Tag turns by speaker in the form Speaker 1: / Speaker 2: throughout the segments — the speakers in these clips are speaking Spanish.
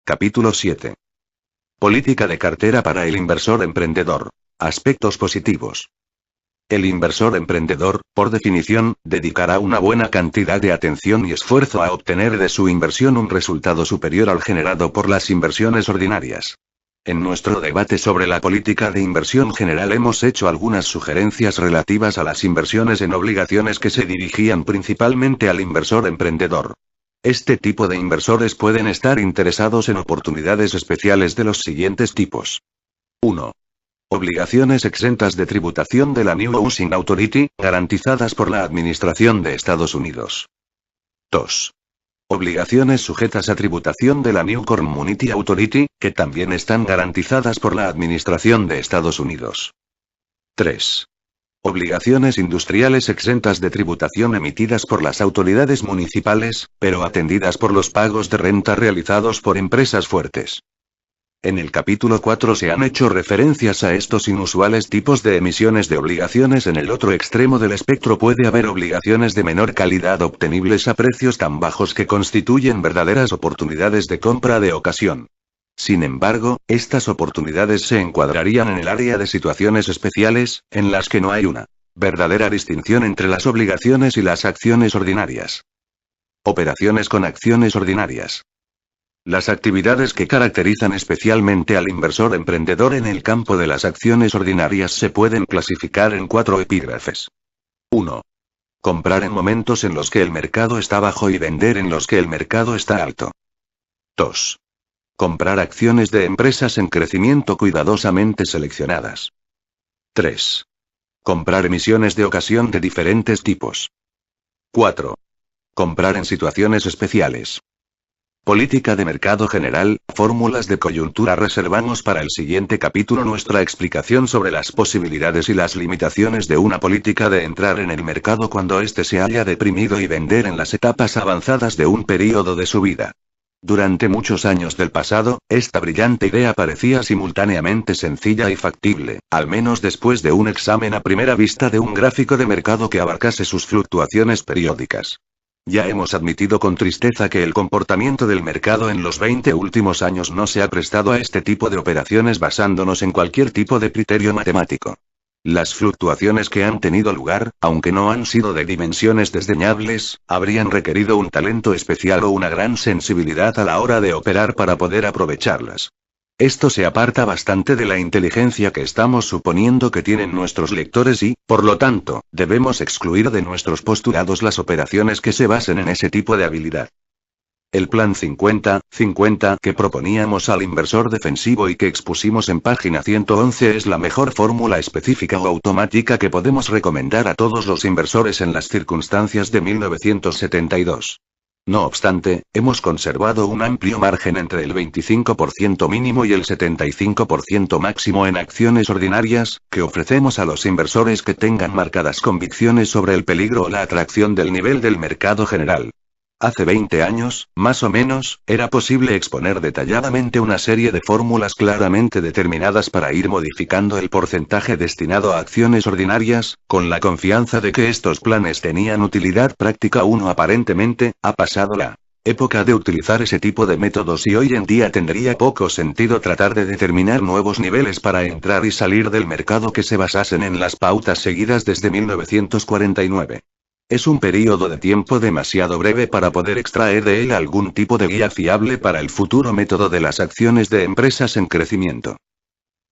Speaker 1: Capítulo 7. Política de cartera para el inversor emprendedor. Aspectos positivos. El inversor emprendedor, por definición, dedicará una buena cantidad de atención y esfuerzo a obtener de su inversión un resultado superior al generado por las inversiones ordinarias. En nuestro debate sobre la política de inversión general hemos hecho algunas sugerencias relativas a las inversiones en obligaciones que se dirigían principalmente al inversor emprendedor. Este tipo de inversores pueden estar interesados en oportunidades especiales de los siguientes tipos. 1. Obligaciones exentas de tributación de la New Housing Authority, garantizadas por la Administración de Estados Unidos. 2. Obligaciones sujetas a tributación de la New Community Authority, que también están garantizadas por la Administración de Estados Unidos. 3. Obligaciones industriales exentas de tributación emitidas por las autoridades municipales, pero atendidas por los pagos de renta realizados por empresas fuertes. En el capítulo 4 se han hecho referencias a estos inusuales tipos de emisiones de obligaciones. En el otro extremo del espectro puede haber obligaciones de menor calidad obtenibles a precios tan bajos que constituyen verdaderas oportunidades de compra de ocasión. Sin embargo, estas oportunidades se encuadrarían en el área de situaciones especiales, en las que no hay una verdadera distinción entre las obligaciones y las acciones ordinarias. Operaciones con acciones ordinarias. Las actividades que caracterizan especialmente al inversor emprendedor en el campo de las acciones ordinarias se pueden clasificar en 4 epígrafes. 1. Comprar en momentos en los que el mercado está bajo y vender en los que el mercado está alto. 2. Comprar acciones de empresas en crecimiento cuidadosamente seleccionadas. 3. Comprar emisiones de ocasión de diferentes tipos. 4. Comprar en situaciones especiales. Política de mercado general, fórmulas de coyuntura. Reservamos para el siguiente capítulo nuestra explicación sobre las posibilidades y las limitaciones de una política de entrar en el mercado cuando éste se haya deprimido y vender en las etapas avanzadas de un período de su vida. Durante muchos años del pasado, esta brillante idea parecía simultáneamente sencilla y factible, al menos después de un examen a primera vista de un gráfico de mercado que abarcase sus fluctuaciones periódicas. Ya hemos admitido con tristeza que el comportamiento del mercado en los 20 últimos años no se ha prestado a este tipo de operaciones basándonos en cualquier tipo de criterio matemático. Las fluctuaciones que han tenido lugar, aunque no han sido de dimensiones desdeñables, habrían requerido un talento especial o una gran sensibilidad a la hora de operar para poder aprovecharlas. Esto se aparta bastante de la inteligencia que estamos suponiendo que tienen nuestros lectores y, por lo tanto, debemos excluir de nuestros postulados las operaciones que se basen en ese tipo de habilidad. El plan 50-50 que proponíamos al inversor defensivo y que expusimos en página 111 es la mejor fórmula específica o automática que podemos recomendar a todos los inversores en las circunstancias de 1972. No obstante, hemos conservado un amplio margen entre el 25% mínimo y el 75% máximo en acciones ordinarias, que ofrecemos a los inversores que tengan marcadas convicciones sobre el peligro o la atracción del nivel del mercado general. Hace 20 años, más o menos, era posible exponer detalladamente una serie de fórmulas claramente determinadas para ir modificando el porcentaje destinado a acciones ordinarias, con la confianza de que estos planes tenían utilidad práctica. Aparentemente, ha pasado la época de utilizar ese tipo de métodos y hoy en día tendría poco sentido tratar de determinar nuevos niveles para entrar y salir del mercado que se basasen en las pautas seguidas desde 1949. Es un período de tiempo demasiado breve para poder extraer de él algún tipo de guía fiable para el futuro método de las acciones de empresas en crecimiento.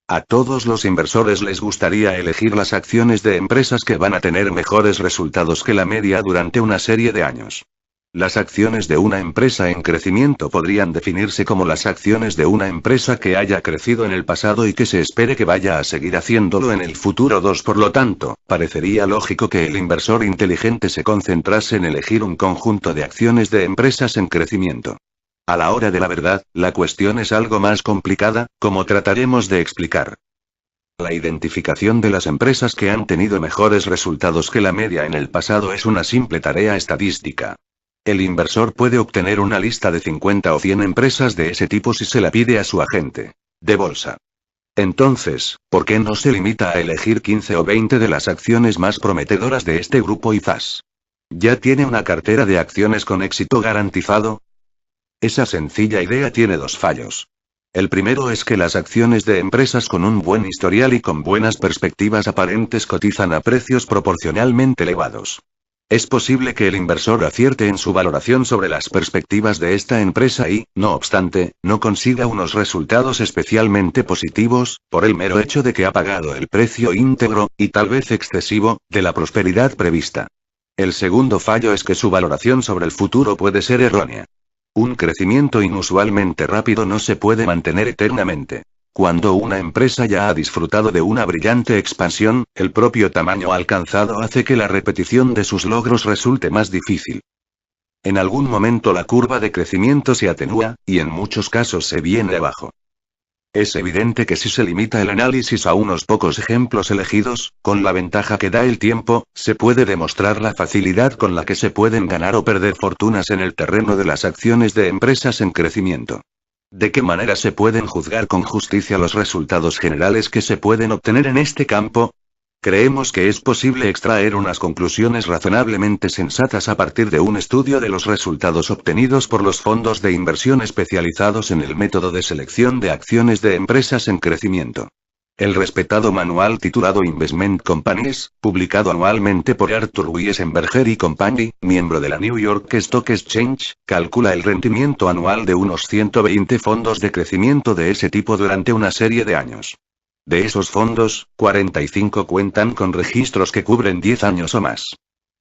Speaker 1: A todos los inversores les gustaría elegir las acciones de empresas que van a tener mejores resultados que la media durante una serie de años. Las acciones de una empresa en crecimiento podrían definirse como las acciones de una empresa que haya crecido en el pasado y que se espere que vaya a seguir haciéndolo en el futuro. Por lo tanto, parecería lógico que el inversor inteligente se concentrase en elegir un conjunto de acciones de empresas en crecimiento. A la hora de la verdad, la cuestión es algo más complicada, como trataremos de explicar. La identificación de las empresas que han tenido mejores resultados que la media en el pasado es una simple tarea estadística. El inversor puede obtener una lista de 50 o 100 empresas de ese tipo si se la pide a su agente de bolsa. Entonces, ¿por qué no se limita a elegir 15 o 20 de las acciones más prometedoras de este grupo y ¡zas! ¿Ya tiene una cartera de acciones con éxito garantizado? Esa sencilla idea tiene dos fallos. El primero es que las acciones de empresas con un buen historial y con buenas perspectivas aparentes cotizan a precios proporcionalmente elevados. Es posible que el inversor acierte en su valoración sobre las perspectivas de esta empresa y, no obstante, no consiga unos resultados especialmente positivos, por el mero hecho de que ha pagado el precio íntegro, y tal vez excesivo, de la prosperidad prevista. El segundo fallo es que su valoración sobre el futuro puede ser errónea. Un crecimiento inusualmente rápido no se puede mantener eternamente. Cuando una empresa ya ha disfrutado de una brillante expansión, el propio tamaño alcanzado hace que la repetición de sus logros resulte más difícil. En algún momento la curva de crecimiento se atenúa, y en muchos casos se viene abajo. Es evidente que si se limita el análisis a unos pocos ejemplos elegidos, con la ventaja que da el tiempo, se puede demostrar la facilidad con la que se pueden ganar o perder fortunas en el terreno de las acciones de empresas en crecimiento. ¿De qué manera se pueden juzgar con justicia los resultados generales que se pueden obtener en este campo? Creemos que es posible extraer unas conclusiones razonablemente sensatas a partir de un estudio de los resultados obtenidos por los fondos de inversión especializados en el método de selección de acciones de empresas en crecimiento. El respetado manual titulado Investment Companies, publicado anualmente por Arthur Wiesenberger y Company, miembro de la New York Stock Exchange, calcula el rendimiento anual de unos 120 fondos de crecimiento de ese tipo durante una serie de años. De esos fondos, 45 cuentan con registros que cubren 10 años o más.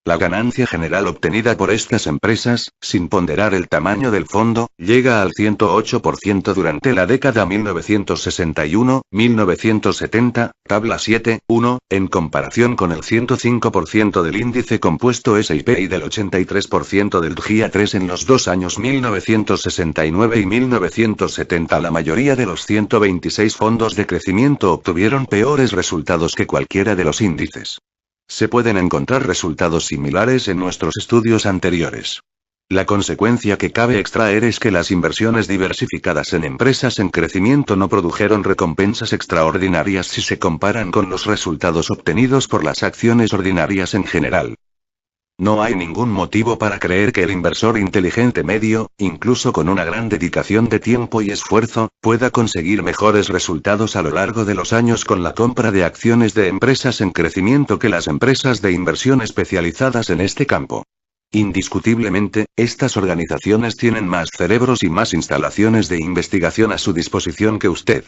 Speaker 1: La ganancia general obtenida por estas empresas, sin ponderar el tamaño del fondo, llega al 108% durante la década 1961-1970, tabla 7.1, en comparación con el 105% del índice compuesto S&P y del 83% del GIA 3 en los 2 años 1969 y 1970. La mayoría de los 126 fondos de crecimiento obtuvieron peores resultados que cualquiera de los índices. Se pueden encontrar resultados similares en nuestros estudios anteriores. La consecuencia que cabe extraer es que las inversiones diversificadas en empresas en crecimiento no produjeron recompensas extraordinarias si se comparan con los resultados obtenidos por las acciones ordinarias en general. No hay ningún motivo para creer que el inversor inteligente medio, incluso con una gran dedicación de tiempo y esfuerzo, pueda conseguir mejores resultados a lo largo de los años con la compra de acciones de empresas en crecimiento que las empresas de inversión especializadas en este campo. Indiscutiblemente, estas organizaciones tienen más cerebros y más instalaciones de investigación a su disposición que usted.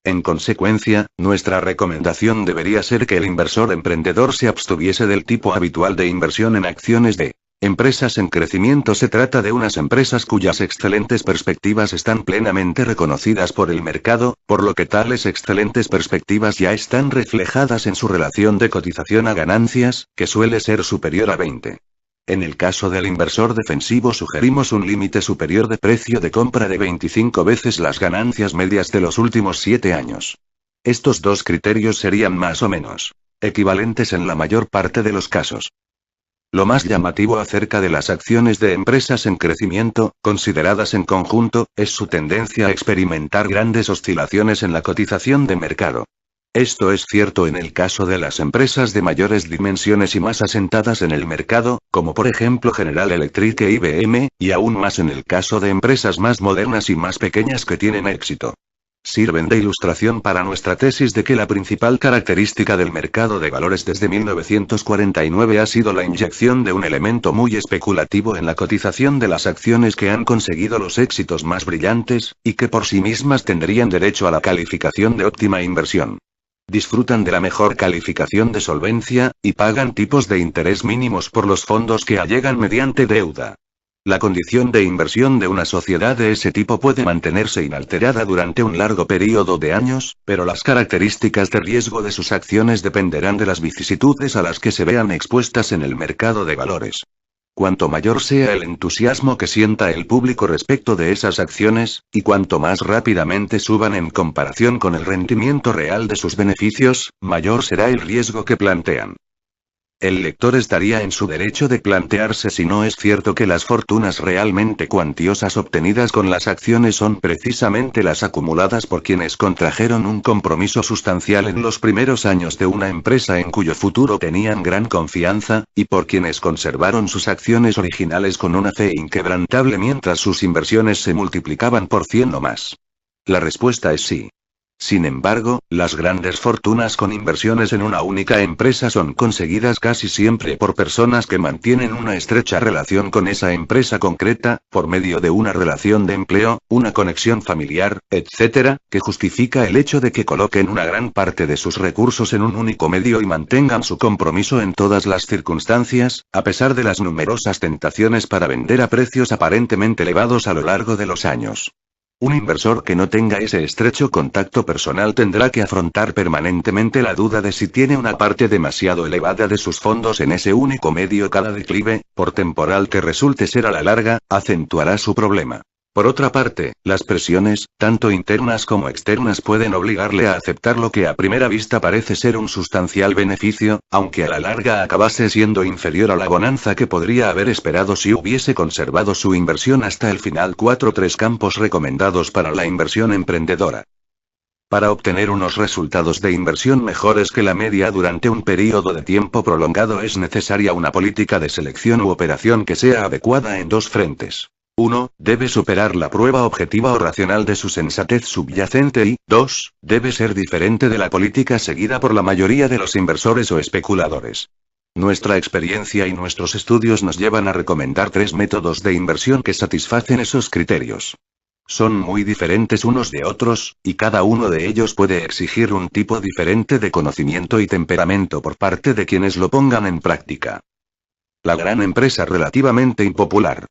Speaker 1: En consecuencia, nuestra recomendación debería ser que el inversor emprendedor se abstuviese del tipo habitual de inversión en acciones de empresas en crecimiento. Se trata de unas empresas cuyas excelentes perspectivas están plenamente reconocidas por el mercado, por lo que tales excelentes perspectivas ya están reflejadas en su relación de cotización a ganancias, que suele ser superior a 20. En el caso del inversor defensivo sugerimos un límite superior de precio de compra de 25 veces las ganancias medias de los últimos 7 años. Estos dos criterios serían más o menos equivalentes en la mayor parte de los casos. Lo más llamativo acerca de las acciones de empresas en crecimiento, consideradas en conjunto, es su tendencia a experimentar grandes oscilaciones en la cotización de mercado. Esto es cierto en el caso de las empresas de mayores dimensiones y más asentadas en el mercado, como por ejemplo General Electric e IBM, y aún más en el caso de empresas más modernas y más pequeñas que tienen éxito. Sirven de ilustración para nuestra tesis de que la principal característica del mercado de valores desde 1949 ha sido la inyección de un elemento muy especulativo en la cotización de las acciones que han conseguido los éxitos más brillantes, y que por sí mismas tendrían derecho a la calificación de óptima inversión. Disfrutan de la mejor calificación de solvencia, y pagan tipos de interés mínimos por los fondos que allegan mediante deuda. La condición de inversión de una sociedad de ese tipo puede mantenerse inalterada durante un largo periodo de años, pero las características de riesgo de sus acciones dependerán de las vicisitudes a las que se vean expuestas en el mercado de valores. Cuanto mayor sea el entusiasmo que sienta el público respecto de esas acciones, y cuanto más rápidamente suban en comparación con el rendimiento real de sus beneficios, mayor será el riesgo que plantean. El lector estaría en su derecho de plantearse si no es cierto que las fortunas realmente cuantiosas obtenidas con las acciones son precisamente las acumuladas por quienes contrajeron un compromiso sustancial en los primeros años de una empresa en cuyo futuro tenían gran confianza, y por quienes conservaron sus acciones originales con una fe inquebrantable mientras sus inversiones se multiplicaban por 100 o más. La respuesta es sí. Sin embargo, las grandes fortunas con inversiones en una única empresa son conseguidas casi siempre por personas que mantienen una estrecha relación con esa empresa concreta, por medio de una relación de empleo, una conexión familiar, etc., que justifica el hecho de que coloquen una gran parte de sus recursos en un único medio y mantengan su compromiso en todas las circunstancias, a pesar de las numerosas tentaciones para vender a precios aparentemente elevados a lo largo de los años. Un inversor que no tenga ese estrecho contacto personal tendrá que afrontar permanentemente la duda de si tiene una parte demasiado elevada de sus fondos en ese único medio. Cada declive, por temporal que resulte ser a la larga, acentuará su problema. Por otra parte, las presiones, tanto internas como externas, pueden obligarle a aceptar lo que a primera vista parece ser un sustancial beneficio, aunque a la larga acabase siendo inferior a la bonanza que podría haber esperado si hubiese conservado su inversión hasta el final. 4. Campos recomendados para la inversión emprendedora. Para obtener unos resultados de inversión mejores que la media durante un período de tiempo prolongado es necesaria una política de selección u operación que sea adecuada en dos frentes. 1. Debe superar la prueba objetiva o racional de su sensatez subyacente y, 2. Debe ser diferente de la política seguida por la mayoría de los inversores o especuladores. Nuestra experiencia y nuestros estudios nos llevan a recomendar 3 métodos de inversión que satisfacen esos criterios. Son muy diferentes unos de otros, y cada uno de ellos puede exigir un tipo diferente de conocimiento y temperamento por parte de quienes lo pongan en práctica. La gran empresa relativamente impopular.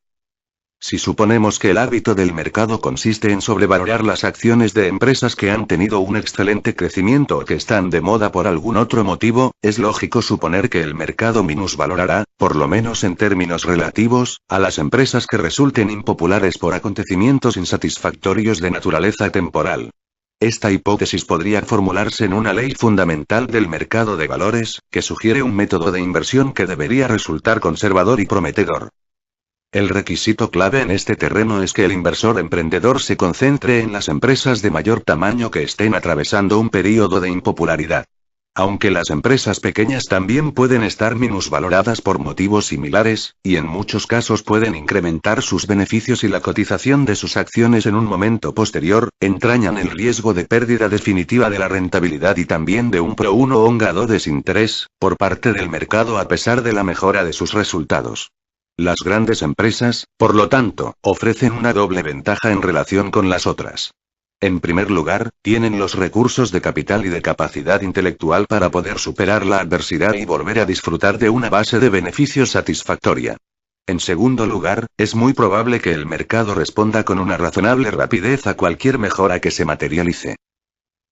Speaker 1: Si suponemos que el hábito del mercado consiste en sobrevalorar las acciones de empresas que han tenido un excelente crecimiento o que están de moda por algún otro motivo, es lógico suponer que el mercado minusvalorará, por lo menos en términos relativos, a las empresas que resulten impopulares por acontecimientos insatisfactorios de naturaleza temporal. Esta hipótesis podría formularse en una ley fundamental del mercado de valores, que sugiere un método de inversión que debería resultar conservador y prometedor. El requisito clave en este terreno es que el inversor emprendedor se concentre en las empresas de mayor tamaño que estén atravesando un período de impopularidad. Aunque las empresas pequeñas también pueden estar minusvaloradas por motivos similares, y en muchos casos pueden incrementar sus beneficios y la cotización de sus acciones en un momento posterior, entrañan el riesgo de pérdida definitiva de la rentabilidad y también de un prolongado desinterés, por parte del mercado a pesar de la mejora de sus resultados. Las grandes empresas, por lo tanto, ofrecen una doble ventaja en relación con las otras. En primer lugar, tienen los recursos de capital y de capacidad intelectual para poder superar la adversidad y volver a disfrutar de una base de beneficios satisfactoria. En segundo lugar, es muy probable que el mercado responda con una razonable rapidez a cualquier mejora que se materialice.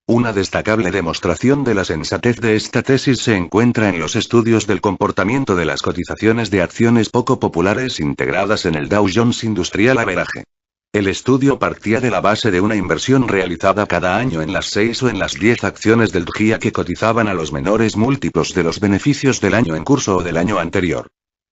Speaker 1: Una destacable demostración de la sensatez de esta tesis se encuentra en los estudios del comportamiento de las cotizaciones de acciones poco populares integradas en el Dow Jones Industrial Average. El estudio partía de la base de una inversión realizada cada año en las 6 o en las 10 acciones del DJIA que cotizaban a los menores múltiplos de los beneficios del año en curso o del año anterior.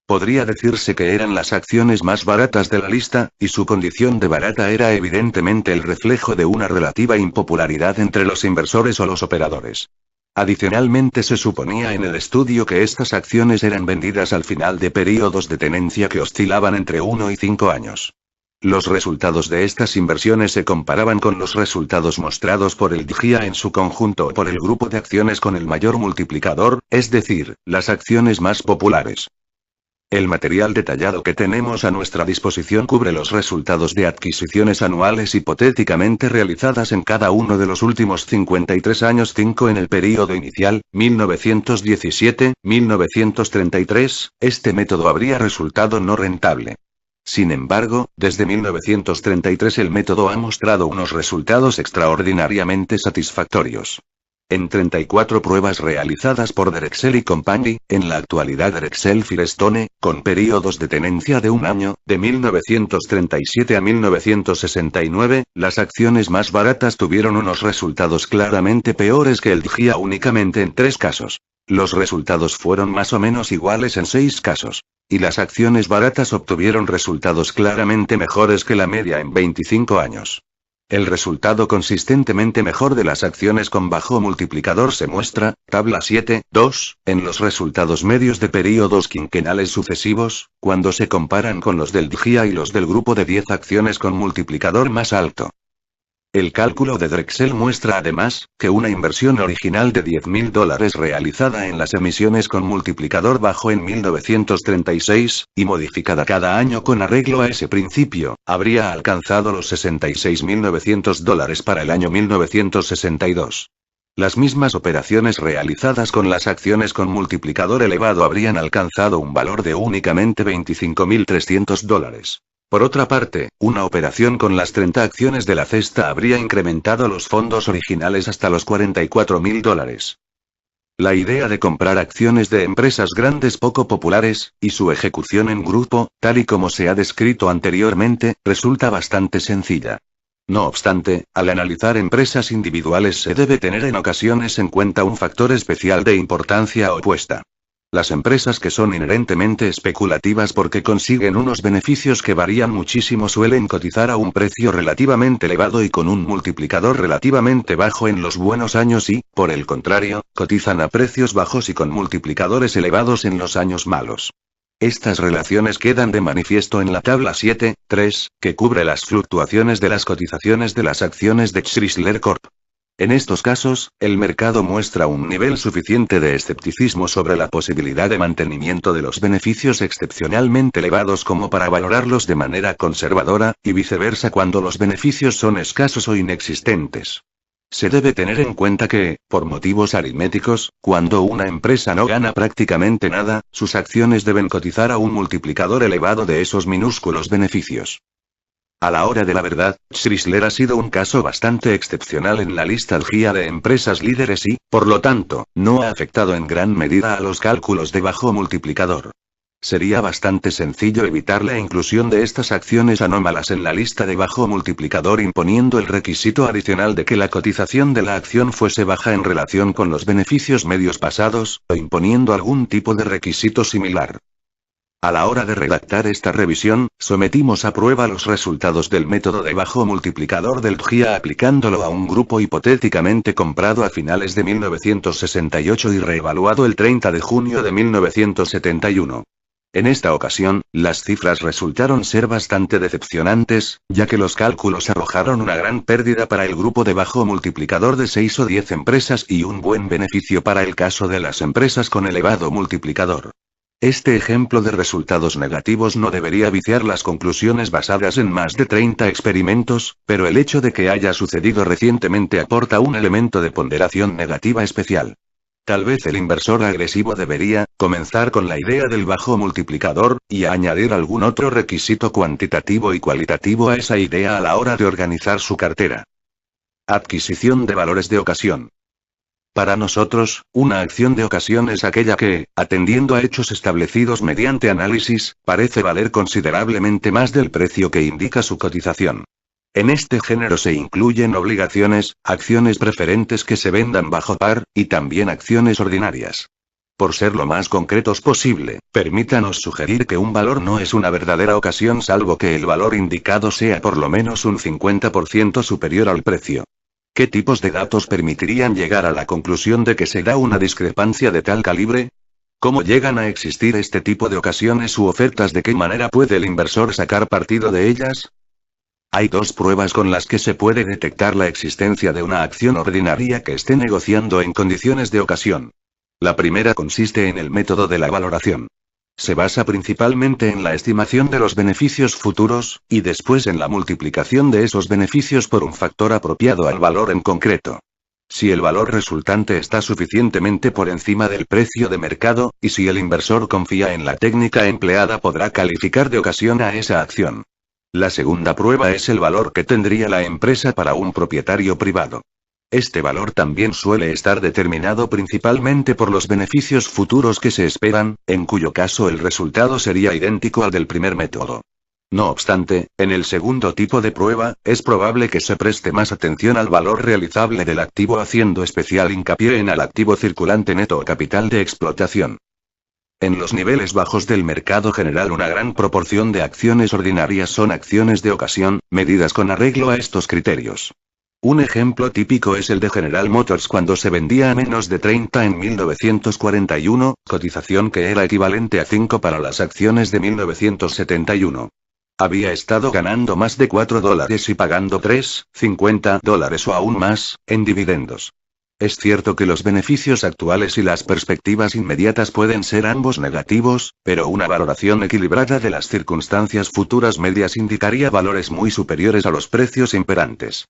Speaker 1: Podría decirse que eran las acciones más baratas de la lista, y su condición de barata era evidentemente el reflejo de una relativa impopularidad entre los inversores o los operadores. Adicionalmente se suponía en el estudio que estas acciones eran vendidas al final de períodos de tenencia que oscilaban entre 1 y 5 años. Los resultados de estas inversiones se comparaban con los resultados mostrados por el DJIA en su conjunto o por el grupo de acciones con el mayor multiplicador, es decir, las acciones más populares. El material detallado que tenemos a nuestra disposición cubre los resultados de adquisiciones anuales hipotéticamente realizadas en cada uno de los últimos 53 años. 5 En el período inicial, 1917-1933, este método habría resultado no rentable. Sin embargo, desde 1933 el método ha mostrado unos resultados extraordinariamente satisfactorios. En 34 pruebas realizadas por Drexel y Company, en la actualidad Drexel Firestone, con períodos de tenencia de un año, de 1937 a 1969, las acciones más baratas tuvieron unos resultados claramente peores que el DJIA únicamente en 3 casos. Los resultados fueron más o menos iguales en 6 casos. Y las acciones baratas obtuvieron resultados claramente mejores que la media en 25 años. El resultado consistentemente mejor de las acciones con bajo multiplicador se muestra, tabla 7.2, en los resultados medios de períodos quinquenales sucesivos, cuando se comparan con los del DJIA y los del grupo de 10 acciones con multiplicador más alto. El cálculo de Drexel muestra además, que una inversión original de $10.000 realizada en las emisiones con multiplicador bajo en 1936, y modificada cada año con arreglo a ese principio, habría alcanzado los $66.900 para el año 1962. Las mismas operaciones realizadas con las acciones con multiplicador elevado habrían alcanzado un valor de únicamente $25.300. Por otra parte, una operación con las 30 acciones de la cesta habría incrementado los fondos originales hasta los $44.000. La idea de comprar acciones de empresas grandes poco populares, y su ejecución en grupo, tal y como se ha descrito anteriormente, resulta bastante sencilla. No obstante, al analizar empresas individuales se debe tener en ocasiones en cuenta un factor especial de importancia opuesta. Las empresas que son inherentemente especulativas porque consiguen unos beneficios que varían muchísimo suelen cotizar a un precio relativamente elevado y con un multiplicador relativamente bajo en los buenos años y, por el contrario, cotizan a precios bajos y con multiplicadores elevados en los años malos. Estas relaciones quedan de manifiesto en la tabla 7.3, que cubre las fluctuaciones de las cotizaciones de las acciones de Chrysler Corp. En estos casos, el mercado muestra un nivel suficiente de escepticismo sobre la posibilidad de mantenimiento de los beneficios excepcionalmente elevados como para valorarlos de manera conservadora, y viceversa cuando los beneficios son escasos o inexistentes. Se debe tener en cuenta que, por motivos aritméticos, cuando una empresa no gana prácticamente nada, sus acciones deben cotizar a un multiplicador elevado de esos minúsculos beneficios. A la hora de la verdad, Chrysler ha sido un caso bastante excepcional en la lista DJIA de empresas líderes y, por lo tanto, no ha afectado en gran medida a los cálculos de bajo multiplicador. Sería bastante sencillo evitar la inclusión de estas acciones anómalas en la lista de bajo multiplicador imponiendo el requisito adicional de que la cotización de la acción fuese baja en relación con los beneficios medios pasados, o imponiendo algún tipo de requisito similar. A la hora de redactar esta revisión, sometimos a prueba los resultados del método de bajo multiplicador del DJIA aplicándolo a un grupo hipotéticamente comprado a finales de 1968 y reevaluado el 30 de junio de 1971. En esta ocasión, las cifras resultaron ser bastante decepcionantes, ya que los cálculos arrojaron una gran pérdida para el grupo de bajo multiplicador de 6 o 10 empresas y un buen beneficio para el caso de las empresas con elevado multiplicador. Este ejemplo de resultados negativos no debería viciar las conclusiones basadas en más de 30 experimentos, pero el hecho de que haya sucedido recientemente aporta un elemento de ponderación negativa especial. Tal vez el inversor agresivo debería comenzar con la idea del bajo multiplicador, y añadir algún otro requisito cuantitativo y cualitativo a esa idea a la hora de organizar su cartera. Adquisición de valores de ocasión. Para nosotros, una acción de ocasión es aquella que, atendiendo a hechos establecidos mediante análisis, parece valer considerablemente más del precio que indica su cotización. En este género se incluyen obligaciones, acciones preferentes que se vendan bajo par, y también acciones ordinarias. Por ser lo más concretos posible, permítanos sugerir que un valor no es una verdadera ocasión salvo que el valor indicado sea por lo menos un 50% superior al precio. ¿Qué tipos de datos permitirían llegar a la conclusión de que se da una discrepancia de tal calibre? ¿Cómo llegan a existir este tipo de ocasiones u ofertas? ¿De qué manera puede el inversor sacar partido de ellas? Hay dos pruebas con las que se puede detectar la existencia de una acción ordinaria que esté negociando en condiciones de ocasión. La primera consiste en el método de la valoración. Se basa principalmente en la estimación de los beneficios futuros, y después en la multiplicación de esos beneficios por un factor apropiado al valor en concreto. Si el valor resultante está suficientemente por encima del precio de mercado, y si el inversor confía en la técnica empleada, podrá calificar de ocasión a esa acción. La segunda prueba es el valor que tendría la empresa para un propietario privado. Este valor también suele estar determinado principalmente por los beneficios futuros que se esperan, en cuyo caso el resultado sería idéntico al del primer método. No obstante, en el segundo tipo de prueba, es probable que se preste más atención al valor realizable del activo, haciendo especial hincapié en el activo circulante neto o capital de explotación. En los niveles bajos del mercado general, una gran proporción de acciones ordinarias son acciones de ocasión, medidas con arreglo a estos criterios. Un ejemplo típico es el de General Motors cuando se vendía a menos de 30 en 1941, cotización que era equivalente a 5 para las acciones de 1971. Había estado ganando más de $4 y pagando $3,50 o aún más, en dividendos. Es cierto que los beneficios actuales y las perspectivas inmediatas pueden ser ambos negativos, pero una valoración equilibrada de las circunstancias futuras medias indicaría valores muy superiores a los precios imperantes.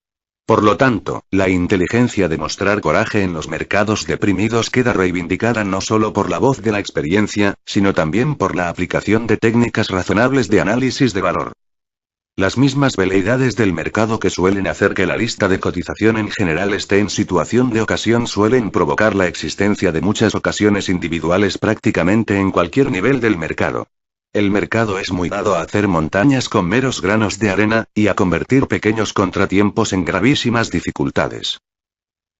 Speaker 1: Por lo tanto, la inteligencia de mostrar coraje en los mercados deprimidos queda reivindicada no solo por la voz de la experiencia, sino también por la aplicación de técnicas razonables de análisis de valor. Las mismas veleidades del mercado que suelen hacer que la lista de cotización en general esté en situación de ocasión suelen provocar la existencia de muchas ocasiones individuales prácticamente en cualquier nivel del mercado. El mercado es muy dado a hacer montañas con meros granos de arena, y a convertir pequeños contratiempos en gravísimas dificultades.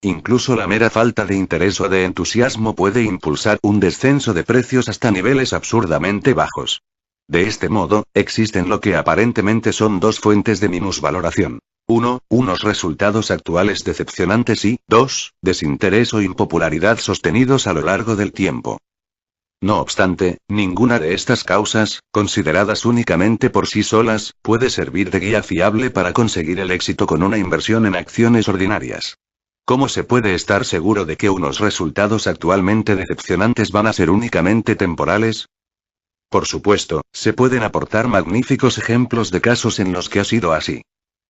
Speaker 1: Incluso la mera falta de interés o de entusiasmo puede impulsar un descenso de precios hasta niveles absurdamente bajos. De este modo, existen lo que aparentemente son dos fuentes de minusvaloración. 1. Unos resultados actuales decepcionantes y, 2. Desinterés o impopularidad sostenidos a lo largo del tiempo. No obstante, ninguna de estas causas, consideradas únicamente por sí solas, puede servir de guía fiable para conseguir el éxito con una inversión en acciones ordinarias. ¿Cómo se puede estar seguro de que unos resultados actualmente decepcionantes van a ser únicamente temporales? Por supuesto, se pueden aportar magníficos ejemplos de casos en los que ha sido así.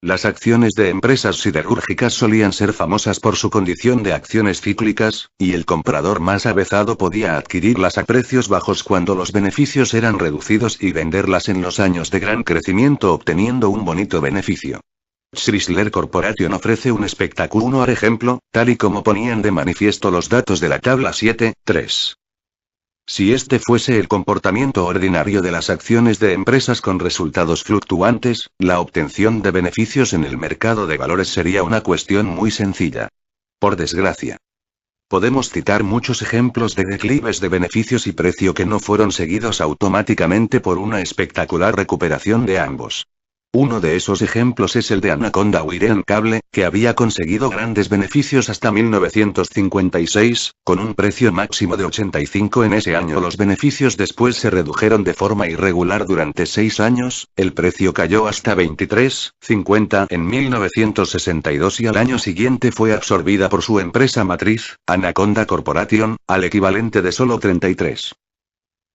Speaker 1: Las acciones de empresas siderúrgicas solían ser famosas por su condición de acciones cíclicas, y el comprador más avezado podía adquirirlas a precios bajos cuando los beneficios eran reducidos y venderlas en los años de gran crecimiento obteniendo un bonito beneficio. Chrysler Corporation ofrece un espectacular ejemplo, tal y como ponían de manifiesto los datos de la tabla 7.3. Si este fuese el comportamiento ordinario de las acciones de empresas con resultados fluctuantes, la obtención de beneficios en el mercado de valores sería una cuestión muy sencilla. Por desgracia. Podemos citar muchos ejemplos de declives de beneficios y precio que no fueron seguidos automáticamente por una espectacular recuperación de ambos. Uno de esos ejemplos es el de Anaconda Wire and Cable, que había conseguido grandes beneficios hasta 1956, con un precio máximo de 85 en ese año. Los beneficios después se redujeron de forma irregular durante 6 años, el precio cayó hasta 23,50 en 1962 y al año siguiente fue absorbida por su empresa matriz, Anaconda Corporation, al equivalente de solo 33.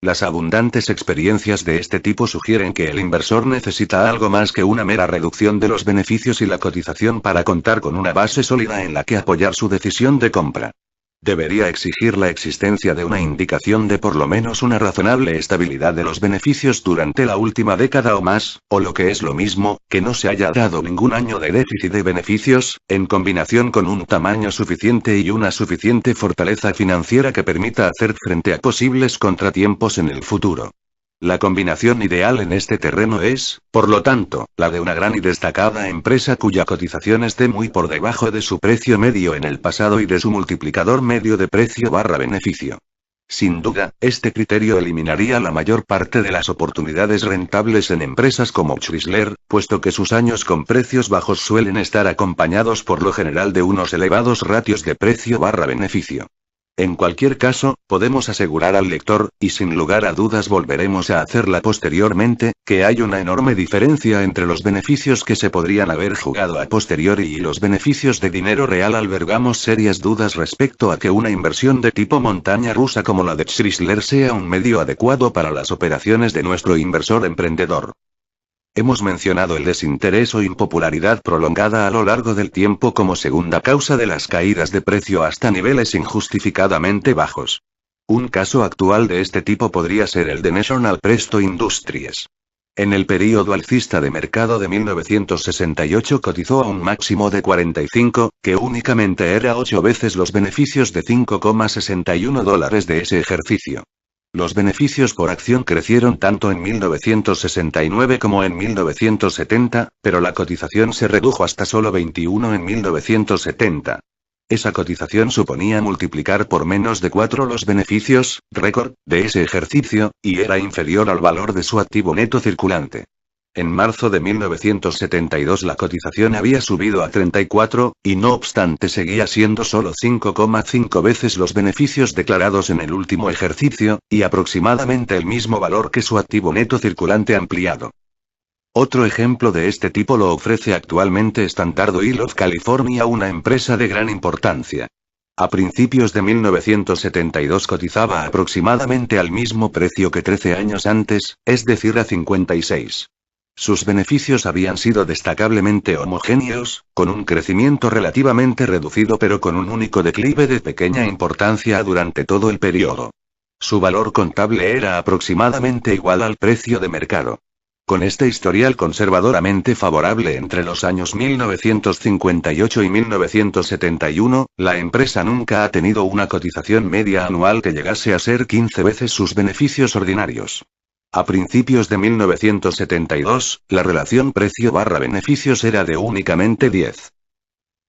Speaker 1: Las abundantes experiencias de este tipo sugieren que el inversor necesita algo más que una mera reducción de los beneficios y la cotización para contar con una base sólida en la que apoyar su decisión de compra. Debería exigir la existencia de una indicación de por lo menos una razonable estabilidad de los beneficios durante la última década o más, o lo que es lo mismo, que no se haya dado ningún año de déficit de beneficios, en combinación con un tamaño suficiente y una suficiente fortaleza financiera que permita hacer frente a posibles contratiempos en el futuro. La combinación ideal en este terreno es, por lo tanto, la de una gran y destacada empresa cuya cotización esté muy por debajo de su precio medio en el pasado y de su multiplicador medio de precio/beneficio. Sin duda, este criterio eliminaría la mayor parte de las oportunidades rentables en empresas como Chrysler, puesto que sus años con precios bajos suelen estar acompañados por lo general de unos elevados ratios de precio/beneficio. En cualquier caso, podemos asegurar al lector, y sin lugar a dudas volveremos a hacerla posteriormente, que hay una enorme diferencia entre los beneficios que se podrían haber jugado a posteriori y los beneficios de dinero real. Albergamos serias dudas respecto a que una inversión de tipo montaña rusa como la de Chrysler sea un medio adecuado para las operaciones de nuestro inversor emprendedor. Hemos mencionado el desinterés o impopularidad prolongada a lo largo del tiempo como segunda causa de las caídas de precio hasta niveles injustificadamente bajos. Un caso actual de este tipo podría ser el de National Presto Industries. En el período alcista de mercado de 1968 cotizó a un máximo de 45, que únicamente era 8 veces los beneficios de $5,61 de ese ejercicio. Los beneficios por acción crecieron tanto en 1969 como en 1970, pero la cotización se redujo hasta solo 21 en 1970. Esa cotización suponía multiplicar por menos de 4 los beneficios, récord, de ese ejercicio, y era inferior al valor de su activo neto circulante. En marzo de 1972 la cotización había subido a 34, y no obstante seguía siendo solo 5,5 veces los beneficios declarados en el último ejercicio, y aproximadamente el mismo valor que su activo neto circulante ampliado. Otro ejemplo de este tipo lo ofrece actualmente Standard Oil of California, una empresa de gran importancia. A principios de 1972 cotizaba aproximadamente al mismo precio que 13 años antes, es decir, a 56. Sus beneficios habían sido destacablemente homogéneos, con un crecimiento relativamente reducido pero con un único declive de pequeña importancia durante todo el periodo. Su valor contable era aproximadamente igual al precio de mercado. Con este historial conservadoramente favorable entre los años 1958 y 1971, la empresa nunca ha tenido una cotización media anual que llegase a ser 15 veces sus beneficios ordinarios. A principios de 1972, la relación precio/beneficios era de únicamente 10.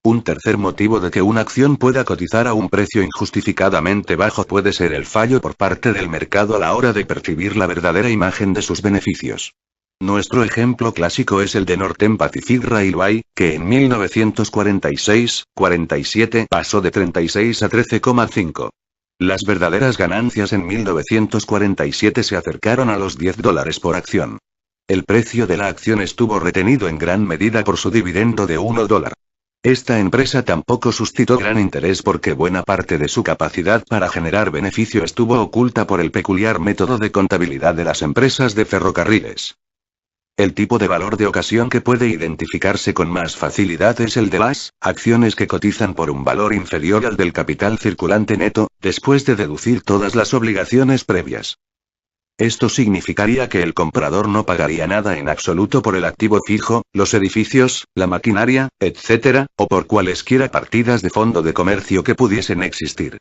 Speaker 1: Un tercer motivo de que una acción pueda cotizar a un precio injustificadamente bajo puede ser el fallo por parte del mercado a la hora de percibir la verdadera imagen de sus beneficios. Nuestro ejemplo clásico es el de Northern Pacific Railway, que en 1946-47 pasó de 36 a 13,5. Las verdaderas ganancias en 1947 se acercaron a los $10 por acción. El precio de la acción estuvo retenido en gran medida por su dividendo de $1. Esta empresa tampoco suscitó gran interés porque buena parte de su capacidad para generar beneficio estuvo oculta por el peculiar método de contabilidad de las empresas de ferrocarriles. El tipo de valor de ocasión que puede identificarse con más facilidad es el de las acciones que cotizan por un valor inferior al del capital circulante neto, después de deducir todas las obligaciones previas. Esto significaría que el comprador no pagaría nada en absoluto por el activo fijo, los edificios, la maquinaria, etc., o por cualesquiera partidas de fondo de comercio que pudiesen existir.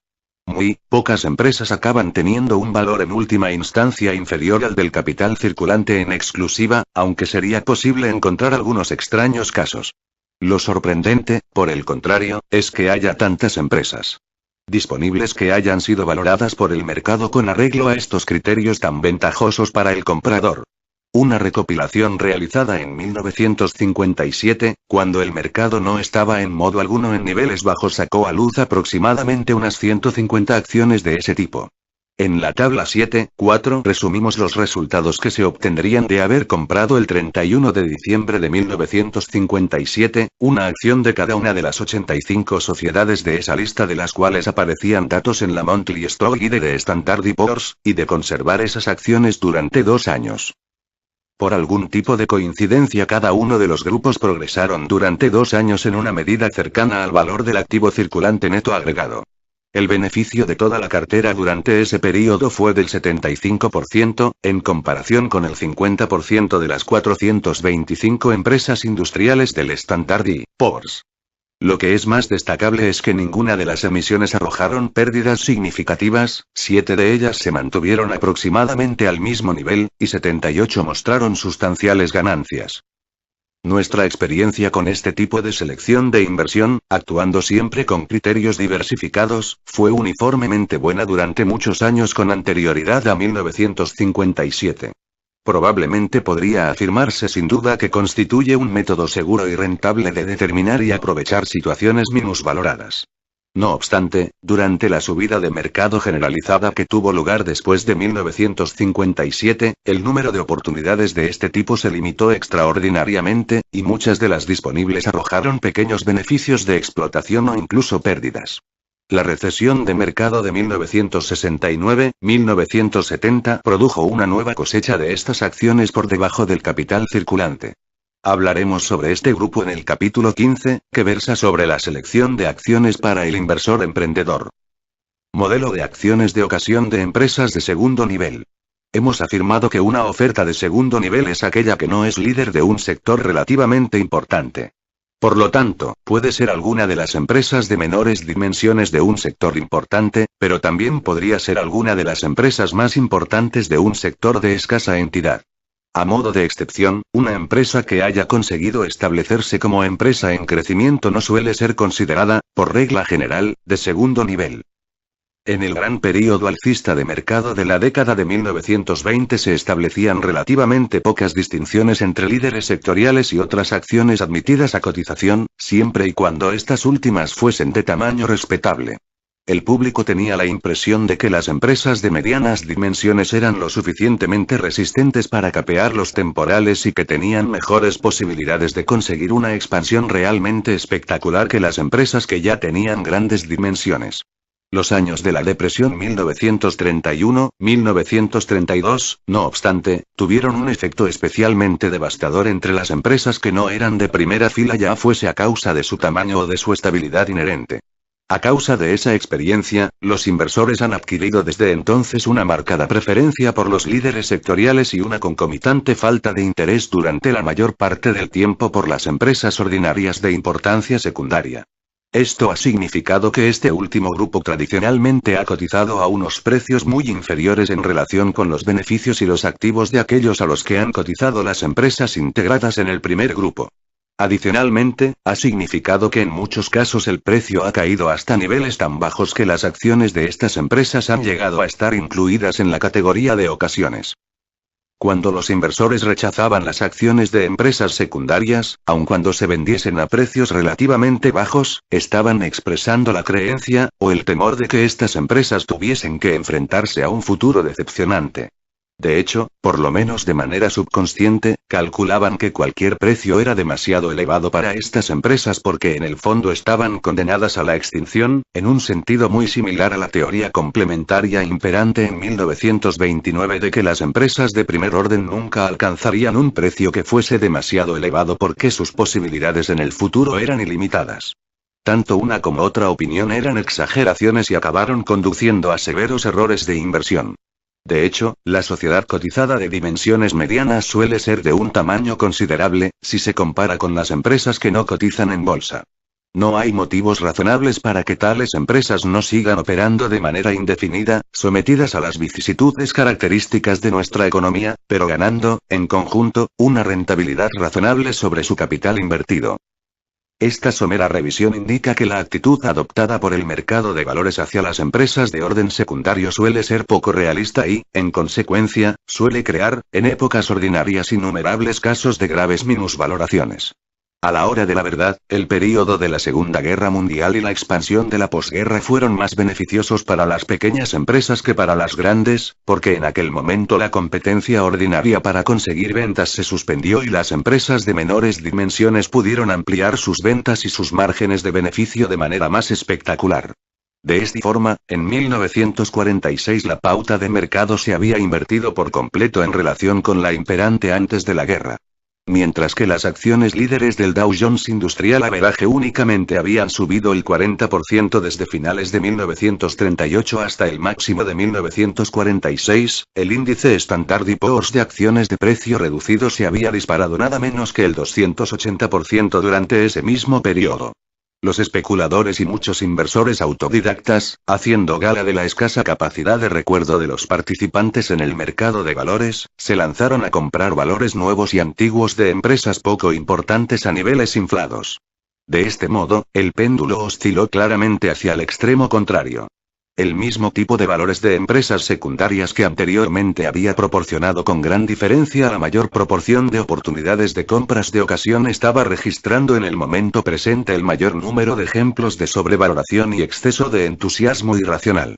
Speaker 1: Muy pocas empresas acaban teniendo un valor en última instancia inferior al del capital circulante en exclusiva, aunque sería posible encontrar algunos extraños casos. Lo sorprendente, por el contrario, es que haya tantas empresas disponibles que hayan sido valoradas por el mercado con arreglo a estos criterios tan ventajosos para el comprador. Una recopilación realizada en 1957, cuando el mercado no estaba en modo alguno en niveles bajos, sacó a luz aproximadamente unas 150 acciones de ese tipo. En la tabla 7.4 resumimos los resultados que se obtendrían de haber comprado el 31 de diciembre de 1957, una acción de cada una de las 85 sociedades de esa lista, de las cuales aparecían datos en la Monthly Stock Guide de Standard & Poor's, y de conservar esas acciones durante 2 años. Por algún tipo de coincidencia, cada uno de los grupos progresaron durante 2 años en una medida cercana al valor del activo circulante neto agregado. El beneficio de toda la cartera durante ese periodo fue del 75%, en comparación con el 50% de las 425 empresas industriales del Standard & Poor's. Lo que es más destacable es que ninguna de las emisiones arrojaron pérdidas significativas, 7 de ellas se mantuvieron aproximadamente al mismo nivel, y 78 mostraron sustanciales ganancias. Nuestra experiencia con este tipo de selección de inversión, actuando siempre con criterios diversificados, fue uniformemente buena durante muchos años con anterioridad a 1957. Probablemente podría afirmarse sin duda que constituye un método seguro y rentable de determinar y aprovechar situaciones minusvaloradas. No obstante, durante la subida de mercado generalizada que tuvo lugar después de 1957, el número de oportunidades de este tipo se limitó extraordinariamente, y muchas de las disponibles arrojaron pequeños beneficios de explotación o incluso pérdidas. La recesión de mercado de 1969-1970 produjo una nueva cosecha de estas acciones por debajo del capital circulante. Hablaremos sobre este grupo en el capítulo 15, que versa sobre la selección de acciones para el inversor emprendedor. Modelo de acciones de ocasión de empresas de segundo nivel. Hemos afirmado que una oferta de segundo nivel es aquella que no es líder de un sector relativamente importante. Por lo tanto, puede ser alguna de las empresas de menores dimensiones de un sector importante, pero también podría ser alguna de las empresas más importantes de un sector de escasa entidad. A modo de excepción, una empresa que haya conseguido establecerse como empresa en crecimiento no suele ser considerada, por regla general, de segundo nivel. En el gran período alcista de mercado de la década de 1920 se establecían relativamente pocas distinciones entre líderes sectoriales y otras acciones admitidas a cotización, siempre y cuando estas últimas fuesen de tamaño respetable. El público tenía la impresión de que las empresas de medianas dimensiones eran lo suficientemente resistentes para capear los temporales y que tenían mejores posibilidades de conseguir una expansión realmente espectacular que las empresas que ya tenían grandes dimensiones. Los años de la depresión 1931-1932, no obstante, tuvieron un efecto especialmente devastador entre las empresas que no eran de primera fila, ya fuese a causa de su tamaño o de su estabilidad inherente. A causa de esa experiencia, los inversores han adquirido desde entonces una marcada preferencia por los líderes sectoriales y una concomitante falta de interés durante la mayor parte del tiempo por las empresas ordinarias de importancia secundaria. Esto ha significado que este último grupo tradicionalmente ha cotizado a unos precios muy inferiores en relación con los beneficios y los activos de aquellos a los que han cotizado las empresas integradas en el primer grupo. Adicionalmente, ha significado que en muchos casos el precio ha caído hasta niveles tan bajos que las acciones de estas empresas han llegado a estar incluidas en la categoría de ocasiones. Cuando los inversores rechazaban las acciones de empresas secundarias, aun cuando se vendiesen a precios relativamente bajos, estaban expresando la creencia, o el temor de que estas empresas tuviesen que enfrentarse a un futuro decepcionante. De hecho, por lo menos de manera subconsciente, calculaban que cualquier precio era demasiado elevado para estas empresas porque en el fondo estaban condenadas a la extinción, en un sentido muy similar a la teoría complementaria imperante en 1929 de que las empresas de primer orden nunca alcanzarían un precio que fuese demasiado elevado porque sus posibilidades en el futuro eran ilimitadas. Tanto una como otra opinión eran exageraciones y acabaron conduciendo a severos errores de inversión. De hecho, la sociedad cotizada de dimensiones medianas suele ser de un tamaño considerable, si se compara con las empresas que no cotizan en bolsa. No hay motivos razonables para que tales empresas no sigan operando de manera indefinida, sometidas a las vicisitudes características de nuestra economía, pero ganando, en conjunto, una rentabilidad razonable sobre su capital invertido. Esta somera revisión indica que la actitud adoptada por el mercado de valores hacia las empresas de orden secundario suele ser poco realista y, en consecuencia, suele crear, en épocas ordinarias, innumerables casos de graves minusvaloraciones. A la hora de la verdad, el período de la Segunda Guerra Mundial y la expansión de la posguerra fueron más beneficiosos para las pequeñas empresas que para las grandes, porque en aquel momento la competencia ordinaria para conseguir ventas se suspendió y las empresas de menores dimensiones pudieron ampliar sus ventas y sus márgenes de beneficio de manera más espectacular. De esta forma, en 1946 la pauta de mercado se había invertido por completo en relación con la imperante antes de la guerra. Mientras que las acciones líderes del Dow Jones Industrial Average únicamente habían subido el 40% desde finales de 1938 hasta el máximo de 1946, el índice Standard & Poor's de acciones de precio reducido se había disparado nada menos que el 280% durante ese mismo periodo. Los especuladores y muchos inversores autodidactas, haciendo gala de la escasa capacidad de recuerdo de los participantes en el mercado de valores, se lanzaron a comprar valores nuevos y antiguos de empresas poco importantes a niveles inflados. De este modo, el péndulo osciló claramente hacia el extremo contrario. El mismo tipo de valores de empresas secundarias que anteriormente había proporcionado con gran diferencia la mayor proporción de oportunidades de compras de ocasión estaba registrando en el momento presente el mayor número de ejemplos de sobrevaloración y exceso de entusiasmo irracional.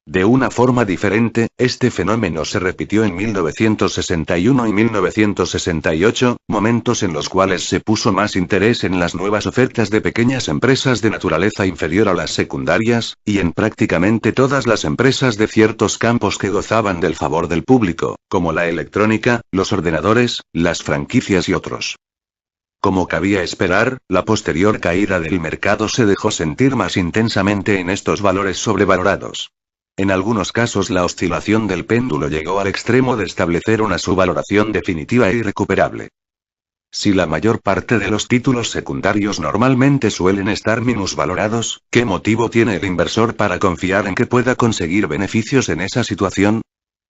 Speaker 1: De una forma diferente, este fenómeno se repitió en 1961 y 1968, momentos en los cuales se puso más interés en las nuevas ofertas de pequeñas empresas de naturaleza inferior a las secundarias, y en prácticamente todas las empresas de ciertos campos que gozaban del favor del público, como la electrónica, los ordenadores, las franquicias y otros. Como cabía esperar, la posterior caída del mercado se dejó sentir más intensamente en estos valores sobrevalorados. En algunos casos la oscilación del péndulo llegó al extremo de establecer una subvaloración definitiva e irrecuperable. Si la mayor parte de los títulos secundarios normalmente suelen estar minusvalorados, ¿qué motivo tiene el inversor para confiar en que pueda conseguir beneficios en esa situación?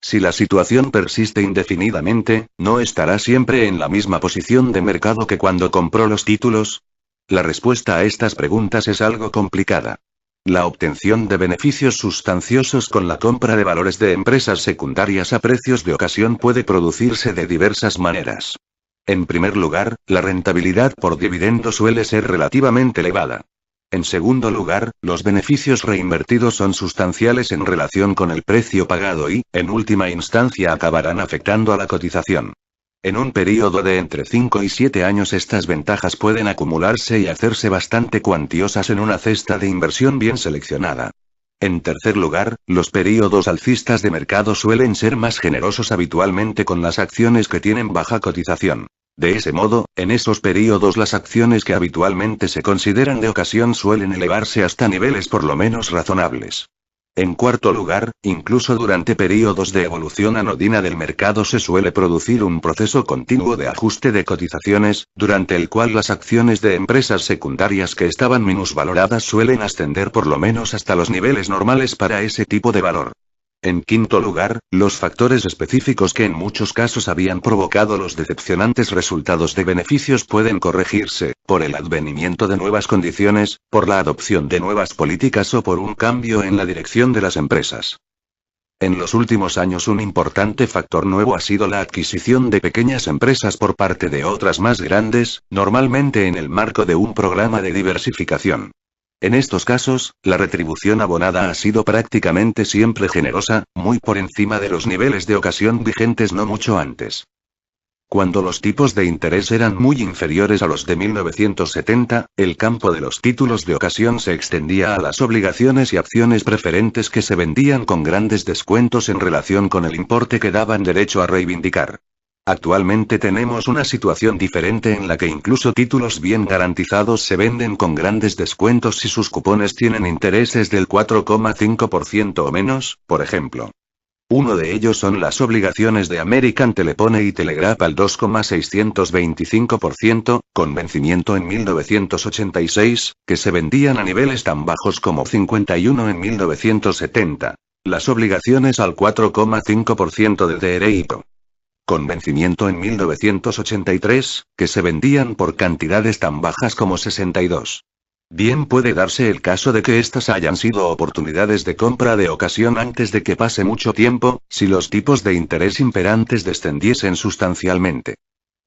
Speaker 1: Si la situación persiste indefinidamente, ¿no estará siempre en la misma posición de mercado que cuando compró los títulos? La respuesta a estas preguntas es algo complicada. La obtención de beneficios sustanciosos con la compra de valores de empresas secundarias a precios de ocasión puede producirse de diversas maneras. En primer lugar, la rentabilidad por dividendo suele ser relativamente elevada. En segundo lugar, los beneficios reinvertidos son sustanciales en relación con el precio pagado y, en última instancia, acabarán afectando a la cotización. En un período de entre 5 y 7 años estas ventajas pueden acumularse y hacerse bastante cuantiosas en una cesta de inversión bien seleccionada. En tercer lugar, los períodos alcistas de mercado suelen ser más generosos habitualmente con las acciones que tienen baja cotización. De ese modo, en esos períodos las acciones que habitualmente se consideran de ocasión suelen elevarse hasta niveles por lo menos razonables. En cuarto lugar, incluso durante períodos de evolución anodina del mercado se suele producir un proceso continuo de ajuste de cotizaciones, durante el cual las acciones de empresas secundarias que estaban minusvaloradas suelen ascender por lo menos hasta los niveles normales para ese tipo de valor. En quinto lugar, los factores específicos que en muchos casos habían provocado los decepcionantes resultados de beneficios pueden corregirse, por el advenimiento de nuevas condiciones, por la adopción de nuevas políticas o por un cambio en la dirección de las empresas. En los últimos años un importante factor nuevo ha sido la adquisición de pequeñas empresas por parte de otras más grandes, normalmente en el marco de un programa de diversificación. En estos casos, la retribución abonada ha sido prácticamente siempre generosa, muy por encima de los niveles de ocasión vigentes no mucho antes. Cuando los tipos de interés eran muy inferiores a los de 1970, el campo de los títulos de ocasión se extendía a las obligaciones y acciones preferentes que se vendían con grandes descuentos en relación con el importe que daban derecho a reivindicar. Actualmente tenemos una situación diferente en la que incluso títulos bien garantizados se venden con grandes descuentos si sus cupones tienen intereses del 4,5% o menos, por ejemplo. Uno de ellos son las obligaciones de American Telephone y Telegraph al 2,625%, con vencimiento en 1986, que se vendían a niveles tan bajos como 51 en 1970. Las obligaciones al 4,5% de DRIPO, con vencimiento en 1983, que se vendían por cantidades tan bajas como 62. Bien puede darse el caso de que estas hayan sido oportunidades de compra de ocasión antes de que pase mucho tiempo, si los tipos de interés imperantes descendiesen sustancialmente.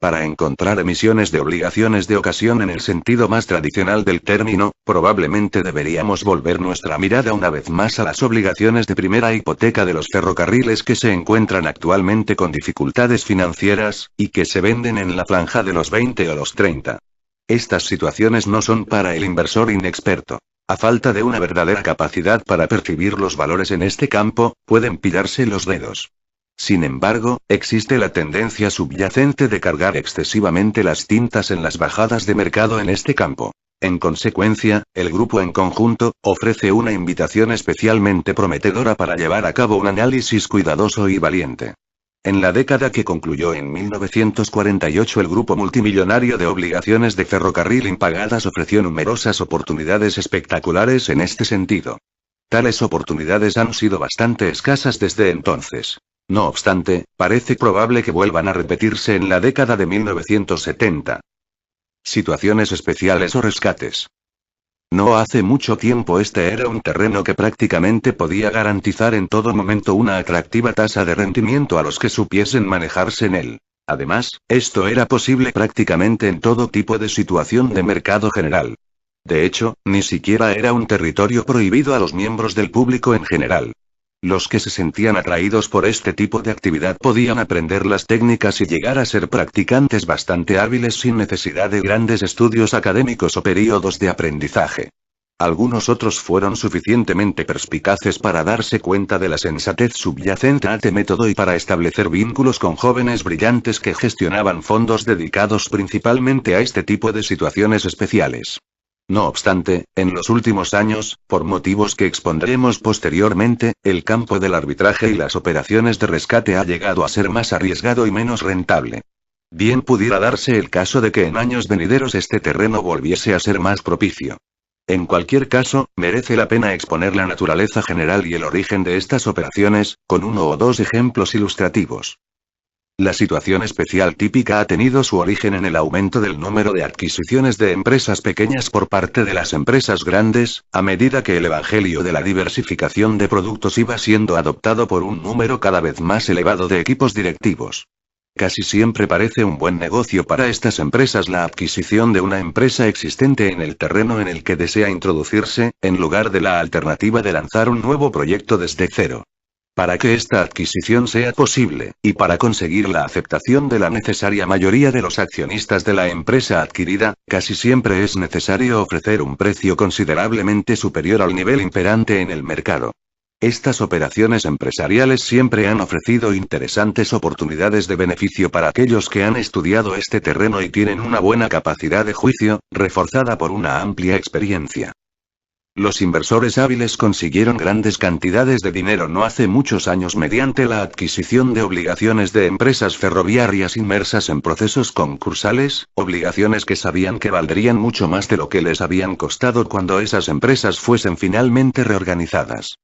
Speaker 1: Para encontrar emisiones de obligaciones de ocasión en el sentido más tradicional del término, probablemente deberíamos volver nuestra mirada una vez más a las obligaciones de primera hipoteca de los ferrocarriles que se encuentran actualmente con dificultades financieras, y que se venden en la franja de los 20 o los 30. Estas situaciones no son para el inversor inexperto. A falta de una verdadera capacidad para percibir los valores en este campo, pueden pillarse los dedos. Sin embargo, existe la tendencia subyacente de cargar excesivamente las tintas en las bajadas de mercado en este campo. En consecuencia, el grupo en conjunto ofrece una invitación especialmente prometedora para llevar a cabo un análisis cuidadoso y valiente. En la década que concluyó en 1948 el grupo multimillonario de obligaciones de ferrocarril impagadas ofreció numerosas oportunidades espectaculares en este sentido. Tales oportunidades han sido bastante escasas desde entonces. No obstante, parece probable que vuelvan a repetirse en la década de 1970. Situaciones especiales o rescates. No hace mucho tiempo este era un terreno que prácticamente podía garantizar en todo momento una atractiva tasa de rendimiento a los que supiesen manejarse en él. Además, esto era posible prácticamente en todo tipo de situación de mercado general. De hecho, ni siquiera era un territorio prohibido a los miembros del público en general. Los que se sentían atraídos por este tipo de actividad podían aprender las técnicas y llegar a ser practicantes bastante hábiles sin necesidad de grandes estudios académicos o períodos de aprendizaje. Algunos otros fueron suficientemente perspicaces para darse cuenta de la sensatez subyacente a este método y para establecer vínculos con jóvenes brillantes que gestionaban fondos dedicados principalmente a este tipo de situaciones especiales. No obstante, en los últimos años, por motivos que expondremos posteriormente, el campo del arbitraje y las operaciones de rescate ha llegado a ser más arriesgado y menos rentable. Bien pudiera darse el caso de que en años venideros este terreno volviese a ser más propicio. En cualquier caso, merece la pena exponer la naturaleza general y el origen de estas operaciones, con uno o dos ejemplos ilustrativos. La situación especial típica ha tenido su origen en el aumento del número de adquisiciones de empresas pequeñas por parte de las empresas grandes, a medida que el evangelio de la diversificación de productos iba siendo adoptado por un número cada vez más elevado de equipos directivos. Casi siempre parece un buen negocio para estas empresas la adquisición de una empresa existente en el terreno en el que desea introducirse, en lugar de la alternativa de lanzar un nuevo proyecto desde cero. Para que esta adquisición sea posible, y para conseguir la aceptación de la necesaria mayoría de los accionistas de la empresa adquirida, casi siempre es necesario ofrecer un precio considerablemente superior al nivel imperante en el mercado. Estas operaciones empresariales siempre han ofrecido interesantes oportunidades de beneficio para aquellos que han estudiado este terreno y tienen una buena capacidad de juicio, reforzada por una amplia experiencia. Los inversores hábiles consiguieron grandes cantidades de dinero no hace muchos años mediante la adquisición de obligaciones de empresas ferroviarias inmersas en procesos concursales, obligaciones que sabían que valdrían mucho más de lo que les habían costado cuando esas empresas fuesen finalmente reorganizadas.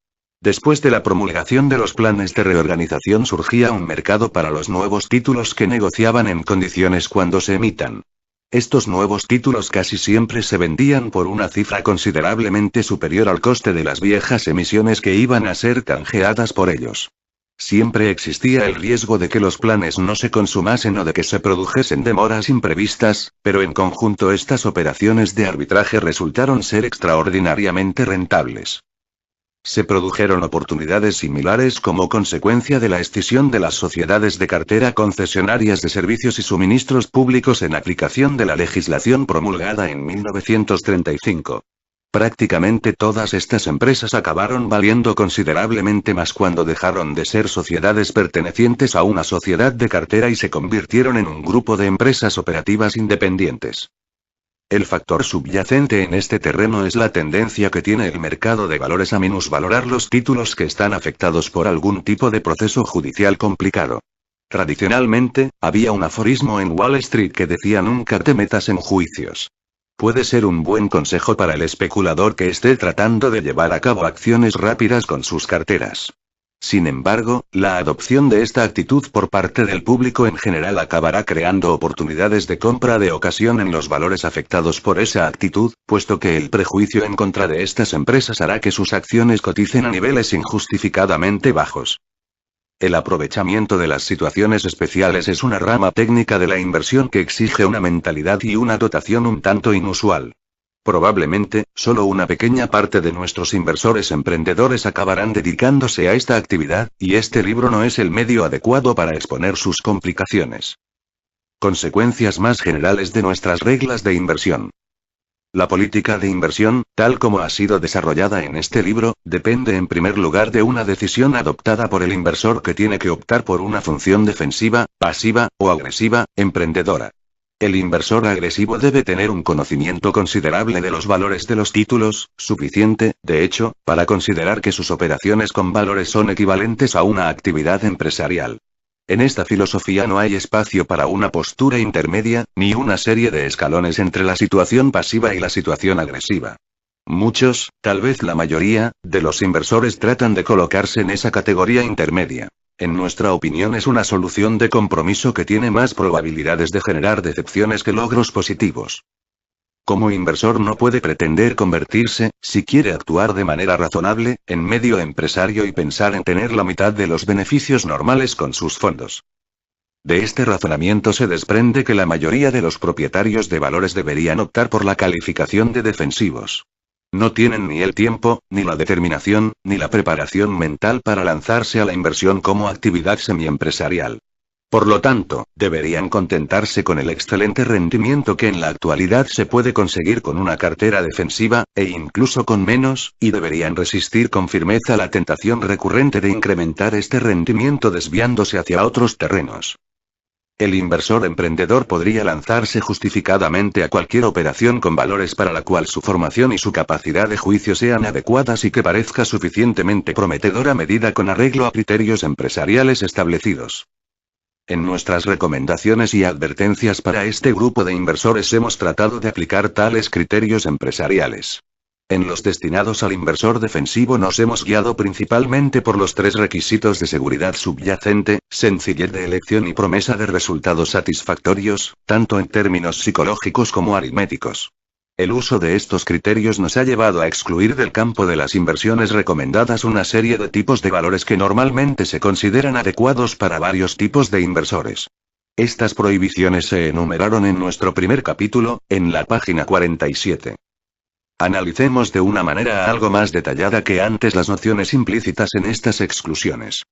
Speaker 1: Después de la promulgación de los planes de reorganización surgía un mercado para los nuevos títulos que negociaban en condiciones cuando se emitan. Estos nuevos títulos casi siempre se vendían por una cifra considerablemente superior al coste de las viejas emisiones que iban a ser canjeadas por ellos. Siempre existía el riesgo de que los planes no se consumasen o de que se produjesen demoras imprevistas, pero en conjunto estas operaciones de arbitraje resultaron ser extraordinariamente rentables. Se produjeron oportunidades similares como consecuencia de la escisión de las sociedades de cartera concesionarias de servicios y suministros públicos en aplicación de la legislación promulgada en 1935. Prácticamente todas estas empresas acabaron valiendo considerablemente más cuando dejaron de ser sociedades pertenecientes a una sociedad de cartera y se convirtieron en un grupo de empresas operativas independientes. El factor subyacente en este terreno es la tendencia que tiene el mercado de valores a minusvalorar los títulos que están afectados por algún tipo de proceso judicial complicado. Tradicionalmente, había un aforismo en Wall Street que decía: nunca te metas en juicios. Puede ser un buen consejo para el especulador que esté tratando de llevar a cabo acciones rápidas con sus carteras. Sin embargo, la adopción de esta actitud por parte del público en general acabará creando oportunidades de compra de ocasión en los valores afectados por esa actitud, puesto que el prejuicio en contra de estas empresas hará que sus acciones coticen a niveles injustificadamente bajos. El aprovechamiento de las situaciones especiales es una rama técnica de la inversión que exige una mentalidad y una dotación un tanto inusual. Probablemente, solo una pequeña parte de nuestros inversores emprendedores acabarán dedicándose a esta actividad, y este libro no es el medio adecuado para exponer sus complicaciones. Consecuencias más generales de nuestras reglas de inversión. La política de inversión, tal como ha sido desarrollada en este libro, depende en primer lugar de una decisión adoptada por el inversor que tiene que optar por una función defensiva, pasiva, o agresiva, emprendedora. El inversor agresivo debe tener un conocimiento considerable de los valores de los títulos, suficiente, de hecho, para considerar que sus operaciones con valores son equivalentes a una actividad empresarial. En esta filosofía no hay espacio para una postura intermedia, ni una serie de escalones entre la situación pasiva y la situación agresiva. Muchos, tal vez la mayoría, de los inversores tratan de colocarse en esa categoría intermedia. En nuestra opinión es una solución de compromiso que tiene más probabilidades de generar decepciones que logros positivos. Como inversor no puede pretender convertirse, si quiere actuar de manera razonable, en medio empresario y pensar en tener la mitad de los beneficios normales con sus fondos. De este razonamiento se desprende que la mayoría de los propietarios de valores deberían optar por la calificación de defensivos. No tienen ni el tiempo, ni la determinación, ni la preparación mental para lanzarse a la inversión como actividad semiempresarial. Por lo tanto, deberían contentarse con el excelente rendimiento que en la actualidad se puede conseguir con una cartera defensiva, e incluso con menos, y deberían resistir con firmeza la tentación recurrente de incrementar este rendimiento desviándose hacia otros terrenos. El inversor emprendedor podría lanzarse justificadamente a cualquier operación con valores para la cual su formación y su capacidad de juicio sean adecuadas y que parezca suficientemente prometedora medida con arreglo a criterios empresariales establecidos. En nuestras recomendaciones y advertencias para este grupo de inversores hemos tratado de aplicar tales criterios empresariales. En los destinados al inversor defensivo nos hemos guiado principalmente por los 3 requisitos de seguridad subyacente, sencillez de elección y promesa de resultados satisfactorios, tanto en términos psicológicos como aritméticos. El uso de estos criterios nos ha llevado a excluir del campo de las inversiones recomendadas una serie de tipos de valores que normalmente se consideran adecuados para varios tipos de inversores. Estas prohibiciones se enumeraron en nuestro primer capítulo, en la página 47. Analicemos de una manera algo más detallada que antes las nociones implícitas en estas exclusiones.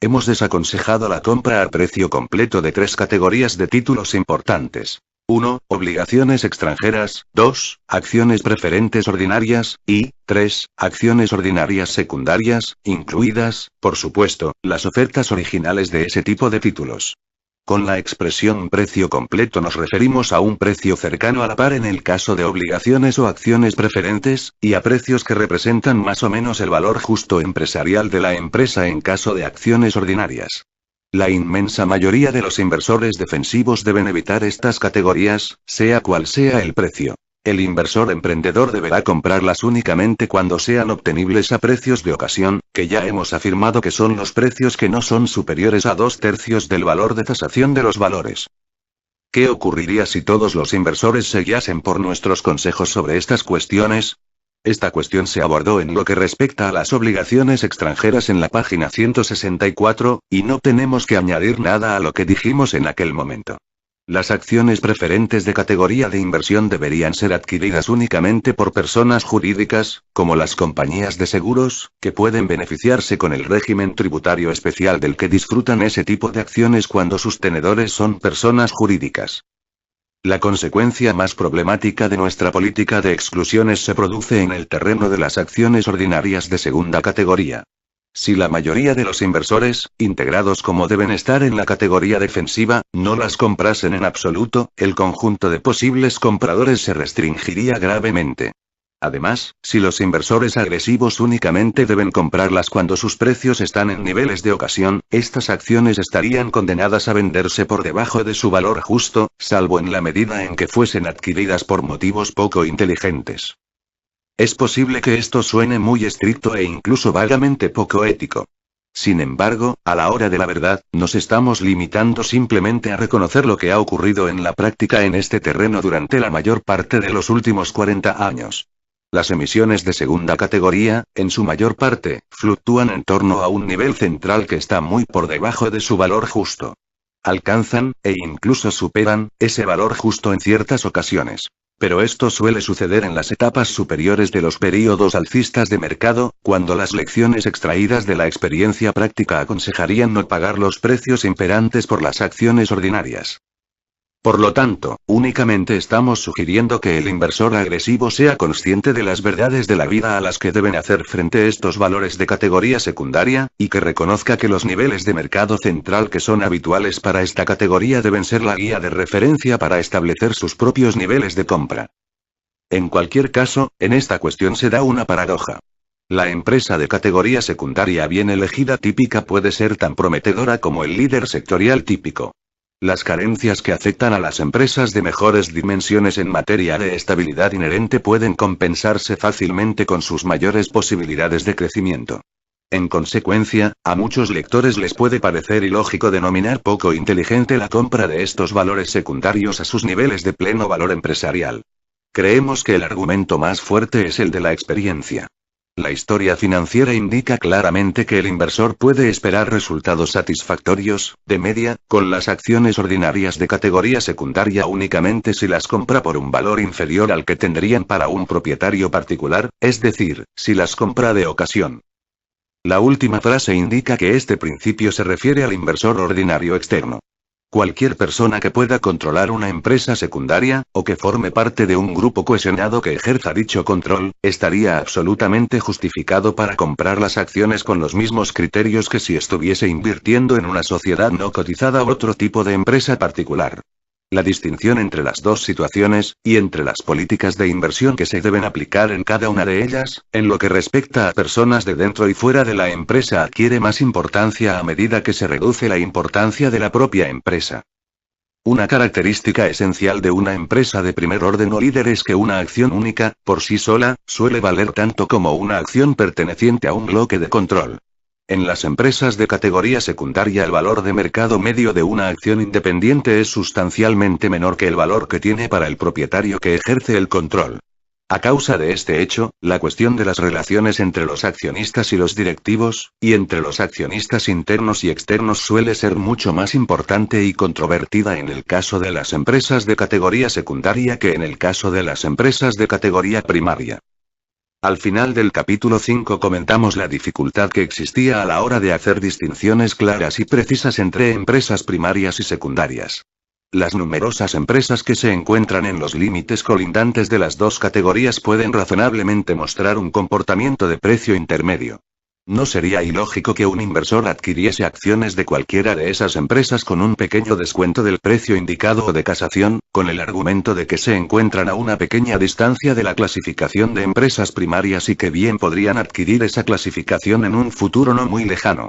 Speaker 1: Hemos desaconsejado la compra a precio completo de 3 categorías de títulos importantes. 1. Obligaciones extranjeras, 2. Acciones preferentes ordinarias, y 3. Acciones ordinarias secundarias, incluidas, por supuesto, las ofertas originales de ese tipo de títulos. Con la expresión precio completo nos referimos a un precio cercano a la par en el caso de obligaciones o acciones preferentes, y a precios que representan más o menos el valor justo empresarial de la empresa en caso de acciones ordinarias. La inmensa mayoría de los inversores defensivos deben evitar estas categorías, sea cual sea el precio. El inversor emprendedor deberá comprarlas únicamente cuando sean obtenibles a precios de ocasión, que ya hemos afirmado que son los precios que no son superiores a 2/3 del valor de tasación de los valores. ¿Qué ocurriría si todos los inversores se guiasen por nuestros consejos sobre estas cuestiones? Esta cuestión se abordó en lo que respecta a las obligaciones extranjeras en la página 164, y no tenemos que añadir nada a lo que dijimos en aquel momento. Las acciones preferentes de categoría de inversión deberían ser adquiridas únicamente por personas jurídicas, como las compañías de seguros, que pueden beneficiarse con el régimen tributario especial del que disfrutan ese tipo de acciones cuando sus tenedores son personas jurídicas. La consecuencia más problemática de nuestra política de exclusiones se produce en el terreno de las acciones ordinarias de segunda categoría. Si la mayoría de los inversores, integrados como deben estar en la categoría defensiva, no las comprasen en absoluto, el conjunto de posibles compradores se restringiría gravemente. Además, si los inversores agresivos únicamente deben comprarlas cuando sus precios están en niveles de ocasión, estas acciones estarían condenadas a venderse por debajo de su valor justo, salvo en la medida en que fuesen adquiridas por motivos poco inteligentes. Es posible que esto suene muy estricto e incluso vagamente poco ético. Sin embargo, a la hora de la verdad, nos estamos limitando simplemente a reconocer lo que ha ocurrido en la práctica en este terreno durante la mayor parte de los últimos 40 años. Las emisiones de segunda categoría, en su mayor parte, fluctúan en torno a un nivel central que está muy por debajo de su valor justo. Alcanzan, e incluso superan, ese valor justo en ciertas ocasiones. Pero esto suele suceder en las etapas superiores de los períodos alcistas de mercado, cuando las lecciones extraídas de la experiencia práctica aconsejarían no pagar los precios imperantes por las acciones ordinarias. Por lo tanto, únicamente estamos sugiriendo que el inversor agresivo sea consciente de las verdades de la vida a las que deben hacer frente estos valores de categoría secundaria, y que reconozca que los niveles de mercado central que son habituales para esta categoría deben ser la guía de referencia para establecer sus propios niveles de compra. En cualquier caso, en esta cuestión se da una paradoja. La empresa de categoría secundaria bien elegida típica puede ser tan prometedora como el líder sectorial típico. Las carencias que afectan a las empresas de mejores dimensiones en materia de estabilidad inherente pueden compensarse fácilmente con sus mayores posibilidades de crecimiento. En consecuencia, a muchos lectores les puede parecer ilógico denominar poco inteligente la compra de estos valores secundarios a sus niveles de pleno valor empresarial. Creemos que el argumento más fuerte es el de la experiencia. La historia financiera indica claramente que el inversor puede esperar resultados satisfactorios, de media, con las acciones ordinarias de categoría secundaria únicamente si las compra por un valor inferior al que tendrían para un propietario particular, es decir, si las compra de ocasión. La última frase indica que este principio se refiere al inversor ordinario externo. Cualquier persona que pueda controlar una empresa secundaria, o que forme parte de un grupo cohesionado que ejerza dicho control, estaría absolutamente justificado para comprar las acciones con los mismos criterios que si estuviese invirtiendo en una sociedad no cotizada u otro tipo de empresa particular. La distinción entre las dos situaciones, y entre las políticas de inversión que se deben aplicar en cada una de ellas, en lo que respecta a personas de dentro y fuera de la empresa adquiere más importancia a medida que se reduce la importancia de la propia empresa. Una característica esencial de una empresa de primer orden o líder es que una acción única, por sí sola, suele valer tanto como una acción perteneciente a un bloque de control. En las empresas de categoría secundaria el valor de mercado medio de una acción independiente es sustancialmente menor que el valor que tiene para el propietario que ejerce el control. A causa de este hecho, la cuestión de las relaciones entre los accionistas y los directivos, y entre los accionistas internos y externos suele ser mucho más importante y controvertida en el caso de las empresas de categoría secundaria que en el caso de las empresas de categoría primaria. Al final del capítulo 5 comentamos la dificultad que existía a la hora de hacer distinciones claras y precisas entre empresas primarias y secundarias. Las numerosas empresas que se encuentran en los límites colindantes de las dos categorías pueden razonablemente mostrar un comportamiento de precio intermedio. No sería ilógico que un inversor adquiriese acciones de cualquiera de esas empresas con un pequeño descuento del precio indicado o de casación, con el argumento de que se encuentran a una pequeña distancia de la clasificación de empresas primarias y que bien podrían adquirir esa clasificación en un futuro no muy lejano.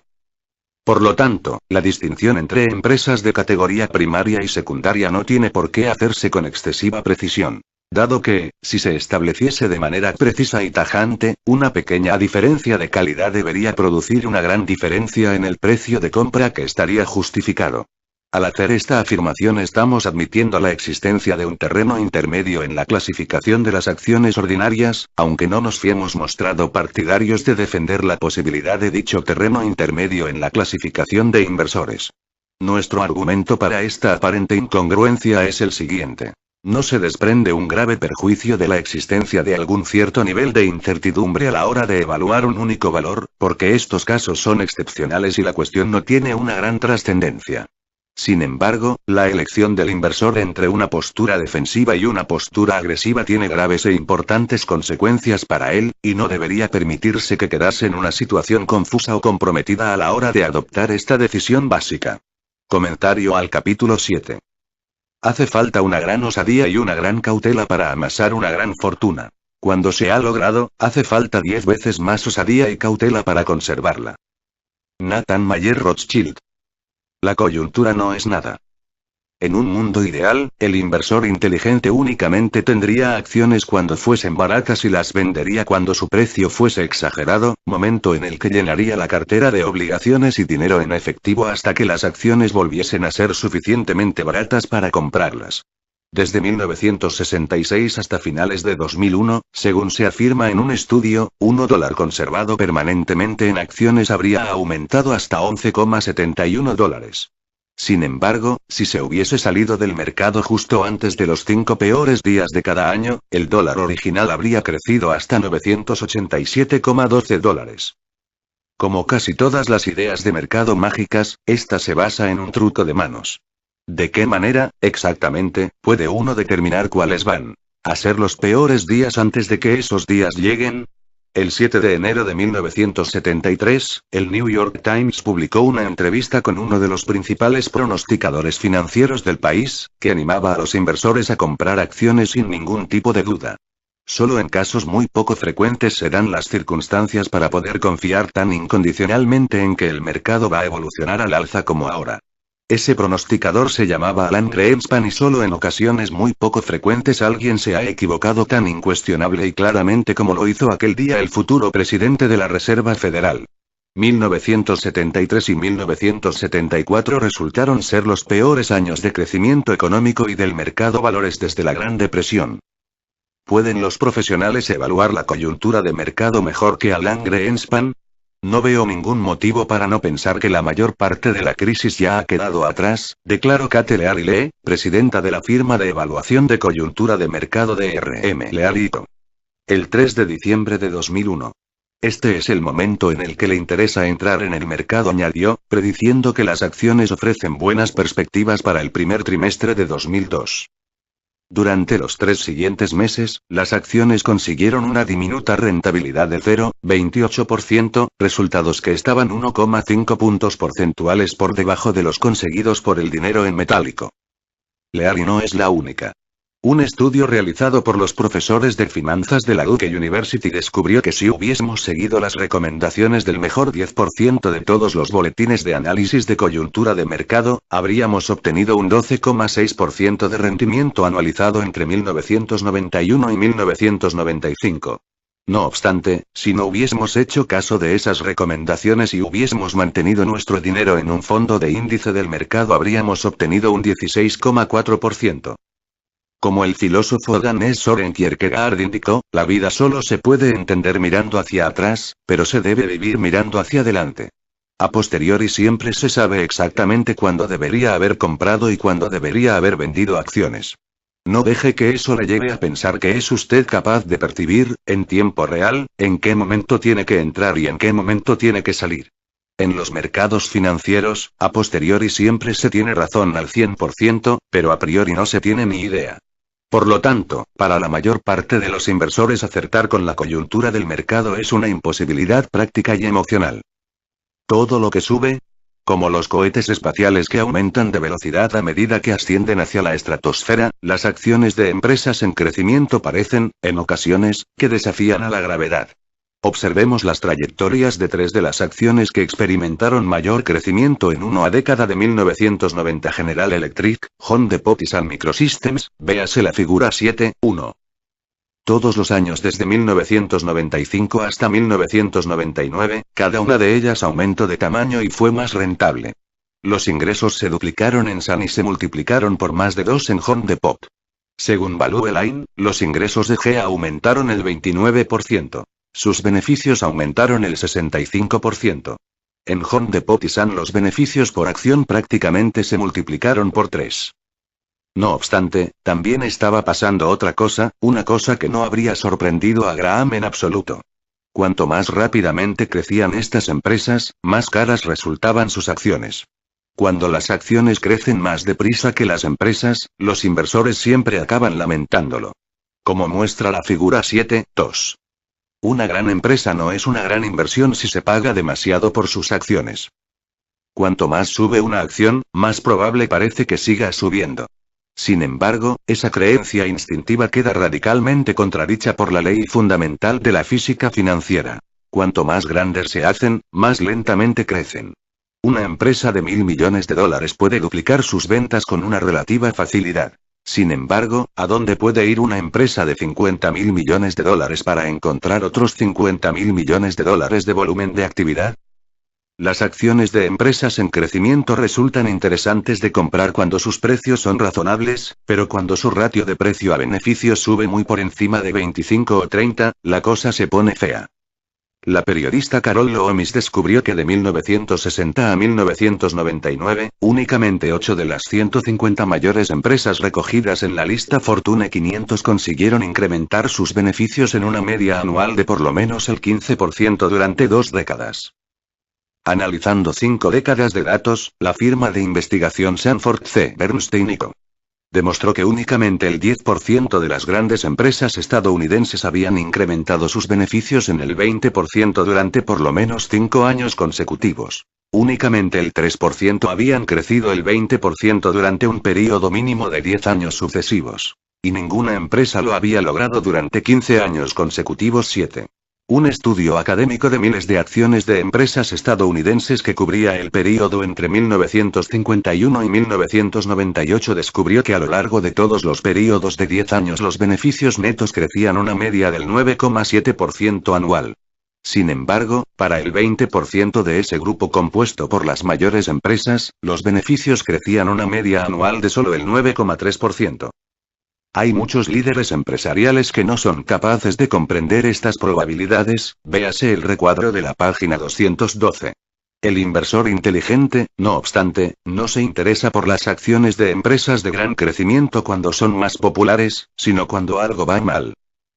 Speaker 1: Por lo tanto, la distinción entre empresas de categoría primaria y secundaria no tiene por qué hacerse con excesiva precisión. Dado que, si se estableciese de manera precisa y tajante, una pequeña diferencia de calidad debería producir una gran diferencia en el precio de compra que estaría justificado. Al hacer esta afirmación estamos admitiendo la existencia de un terreno intermedio en la clasificación de las acciones ordinarias, aunque no nos hemos mostrado partidarios de defender la posibilidad de dicho terreno intermedio en la clasificación de inversores. Nuestro argumento para esta aparente incongruencia es el siguiente. No se desprende un grave perjuicio de la existencia de algún cierto nivel de incertidumbre a la hora de evaluar un único valor, porque estos casos son excepcionales y la cuestión no tiene una gran trascendencia. Sin embargo, la elección del inversor entre una postura defensiva y una postura agresiva tiene graves e importantes consecuencias para él, y no debería permitirse que quedase en una situación confusa o comprometida a la hora de adoptar esta decisión básica. Comentario al capítulo 7. Hace falta una gran osadía y una gran cautela para amasar una gran fortuna. Cuando se ha logrado, hace falta 10 veces más osadía y cautela para conservarla. Nathan Mayer Rothschild. La coyuntura no es nada. En un mundo ideal, el inversor inteligente únicamente tendría acciones cuando fuesen baratas y las vendería cuando su precio fuese exagerado, momento en el que llenaría la cartera de obligaciones y dinero en efectivo hasta que las acciones volviesen a ser suficientemente baratas para comprarlas. Desde 1966 hasta finales de 2001, según se afirma en un estudio, $1 conservado permanentemente en acciones habría aumentado hasta $11,71. Sin embargo, si se hubiese salido del mercado justo antes de los 5 peores días de cada año, el dólar original habría crecido hasta $987,12. Como casi todas las ideas de mercado mágicas, esta se basa en un truco de manos. ¿De qué manera, exactamente, puede uno determinar cuáles van a ser los peores días antes de que esos días lleguen? El 7 de enero de 1973, el New York Times publicó una entrevista con uno de los principales pronosticadores financieros del país, que animaba a los inversores a comprar acciones sin ningún tipo de duda. Solo en casos muy poco frecuentes se dan las circunstancias para poder confiar tan incondicionalmente en que el mercado va a evolucionar al alza como ahora. Ese pronosticador se llamaba Alan Greenspan y solo en ocasiones muy poco frecuentes alguien se ha equivocado tan incuestionable y claramente como lo hizo aquel día el futuro presidente de la Reserva Federal. 1973 y 1974 resultaron ser los peores años de crecimiento económico y del mercado valores desde la Gran Depresión. ¿Pueden los profesionales evaluar la coyuntura de mercado mejor que Alan Greenspan? No veo ningún motivo para no pensar que la mayor parte de la crisis ya ha quedado atrás, declaró Kate Leary Lee, presidenta de la firma de evaluación de coyuntura de mercado de R.M. Leary Co. El 3 de diciembre de 2001. Este es el momento en el que le interesa entrar en el mercado, añadió, prediciendo que las acciones ofrecen buenas perspectivas para el primer trimestre de 2002. Durante los 3 siguientes meses, las acciones consiguieron una diminuta rentabilidad de 0,28%, resultados que estaban 1,5 puntos porcentuales por debajo de los conseguidos por el dinero en metálico. Lear y no es la única. Un estudio realizado por los profesores de finanzas de la Duke University descubrió que si hubiésemos seguido las recomendaciones del mejor 10% de todos los boletines de análisis de coyuntura de mercado, habríamos obtenido un 12,6% de rendimiento anualizado entre 1991 y 1995. No obstante, si no hubiésemos hecho caso de esas recomendaciones y hubiésemos mantenido nuestro dinero en un fondo de índice del mercado, habríamos obtenido un 16,4%. Como el filósofo danés Søren Kierkegaard indicó, la vida solo se puede entender mirando hacia atrás, pero se debe vivir mirando hacia adelante. A posteriori siempre se sabe exactamente cuándo debería haber comprado y cuándo debería haber vendido acciones. No deje que eso le lleve a pensar que es usted capaz de percibir, en tiempo real, en qué momento tiene que entrar y en qué momento tiene que salir. En los mercados financieros, a posteriori siempre se tiene razón al 100%, pero a priori no se tiene ni idea. Por lo tanto, para la mayor parte de los inversores acertar con la coyuntura del mercado es una imposibilidad práctica y emocional. Todo lo que sube, como los cohetes espaciales que aumentan de velocidad a medida que ascienden hacia la estratosfera, las acciones de empresas en crecimiento parecen, en ocasiones, que desafían a la gravedad. Observemos las trayectorias de 3 de las acciones que experimentaron mayor crecimiento en una década de 1990: General Electric, Home Depot y Sun Microsystems, véase la figura 7.1. Todos los años desde 1995 hasta 1999, cada una de ellas aumentó de tamaño y fue más rentable. Los ingresos se duplicaron en Sun y se multiplicaron por más de 2 en Home Depot. Según Value Line, los ingresos de GEA aumentaron el 29%. Sus beneficios aumentaron el 65%. En Home Depot y Sun los beneficios por acción prácticamente se multiplicaron por 3. No obstante, también estaba pasando otra cosa, una cosa que no habría sorprendido a Graham en absoluto. Cuanto más rápidamente crecían estas empresas, más caras resultaban sus acciones. Cuando las acciones crecen más deprisa que las empresas, los inversores siempre acaban lamentándolo. Como muestra la figura 7.2. Una gran empresa no es una gran inversión si se paga demasiado por sus acciones. Cuanto más sube una acción, más probable parece que siga subiendo. Sin embargo, esa creencia instintiva queda radicalmente contradicha por la ley fundamental de la física financiera. Cuanto más grandes se hacen, más lentamente crecen. Una empresa de $1.000 millones puede duplicar sus ventas con una relativa facilidad. Sin embargo, ¿a dónde puede ir una empresa de $50.000 millones para encontrar otros $50.000 millones de volumen de actividad? Las acciones de empresas en crecimiento resultan interesantes de comprar cuando sus precios son razonables, pero cuando su ratio de precio a beneficio sube muy por encima de 25 o 30, la cosa se pone fea. La periodista Carol Loomis descubrió que de 1960 a 1999, únicamente 8 de las 150 mayores empresas recogidas en la lista Fortune 500 consiguieron incrementar sus beneficios en una media anual de por lo menos el 15% durante 2 décadas. Analizando 5 décadas de datos, la firma de investigación Sanford C. Bernstein & Co. demostró que únicamente el 10% de las grandes empresas estadounidenses habían incrementado sus beneficios en el 20% durante por lo menos 5 años consecutivos. Únicamente el 3% habían crecido el 20% durante un período mínimo de 10 años sucesivos. Y ninguna empresa lo había logrado durante 15 años consecutivos. 7. Un estudio académico de miles de acciones de empresas estadounidenses que cubría el período entre 1951 y 1998 descubrió que a lo largo de todos los períodos de 10 años los beneficios netos crecían una media del 9,7% anual. Sin embargo, para el 20% de ese grupo compuesto por las mayores empresas, los beneficios crecían una media anual de solo el 9,3%. Hay muchos líderes empresariales que no son capaces de comprender estas probabilidades, véase el recuadro de la página 212. El inversor inteligente, no obstante, no se interesa por las acciones de empresas de gran crecimiento cuando son más populares, sino cuando algo va mal.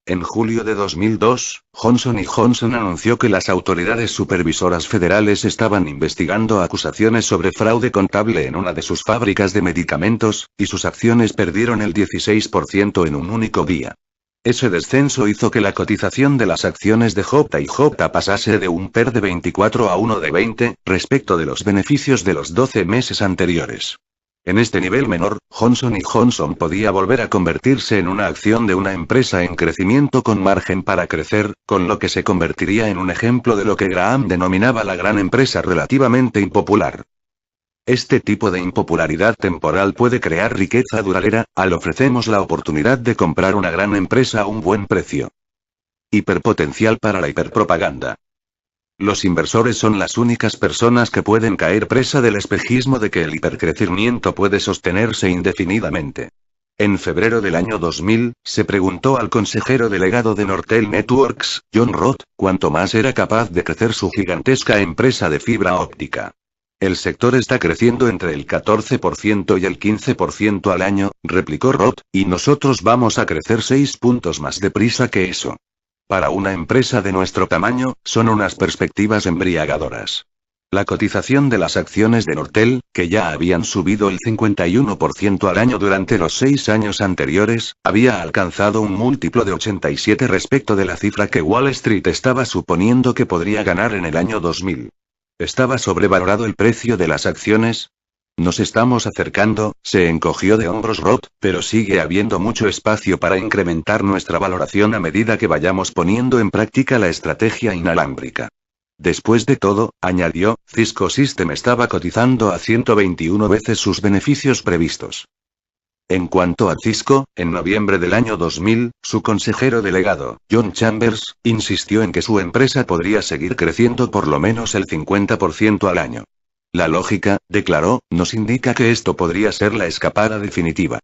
Speaker 1: En julio de 2002, Johnson & Johnson anunció que las autoridades supervisoras federales estaban investigando acusaciones sobre fraude contable en una de sus fábricas de medicamentos, y sus acciones perdieron el 16% en un único día. Ese descenso hizo que la cotización de las acciones de J&J pasase de un PER de 24 a uno de 20, respecto de los beneficios de los 12 meses anteriores. En este nivel menor, Johnson y Johnson podía volver a convertirse en una acción de una empresa en crecimiento con margen para crecer, con lo que se convertiría en un ejemplo de lo que Graham denominaba la gran empresa relativamente impopular. Este tipo de impopularidad temporal puede crear riqueza duradera, al ofrecemos la oportunidad de comprar una gran empresa a un buen precio. Hiperpotencial para la hiperpropaganda. Los inversores son las únicas personas que pueden caer presa del espejismo de que el hipercrecimiento puede sostenerse indefinidamente. En febrero del año 2000, se preguntó al consejero delegado de Nortel Networks, John Roth, cuánto más era capaz de crecer su gigantesca empresa de fibra óptica. El sector está creciendo entre el 14% y el 15% al año, replicó Roth, y nosotros vamos a crecer 6 puntos más deprisa que eso. Para una empresa de nuestro tamaño, son unas perspectivas embriagadoras. La cotización de las acciones de Nortel, que ya habían subido el 51% al año durante los 6 años anteriores, había alcanzado un múltiplo de 87 respecto de la cifra que Wall Street estaba suponiendo que podría ganar en el año 2000. ¿Estaba sobrevalorado el precio de las acciones? Nos estamos acercando, se encogió de hombros Roth, pero sigue habiendo mucho espacio para incrementar nuestra valoración a medida que vayamos poniendo en práctica la estrategia inalámbrica. Después de todo, añadió, Cisco System estaba cotizando a 121 veces sus beneficios previstos. En cuanto a Cisco, en noviembre del año 2000, su consejero delegado, John Chambers, insistió en que su empresa podría seguir creciendo por lo menos el 50% al año. La lógica, declaró, nos indica que esto podría ser la escapada definitiva.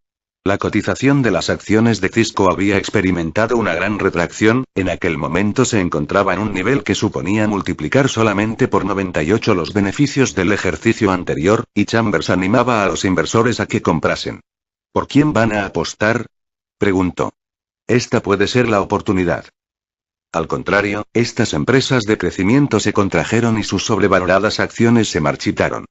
Speaker 1: La cotización de las acciones de Cisco había experimentado una gran retracción, en aquel momento se encontraba en un nivel que suponía multiplicar solamente por 98 los beneficios del ejercicio anterior, y Chambers animaba a los inversores a que comprasen. ¿Por quién van a apostar?, preguntó. Esta puede ser la oportunidad. Al contrario, estas empresas de crecimiento se contrajeron y sus sobrevaloradas acciones se marchitaron.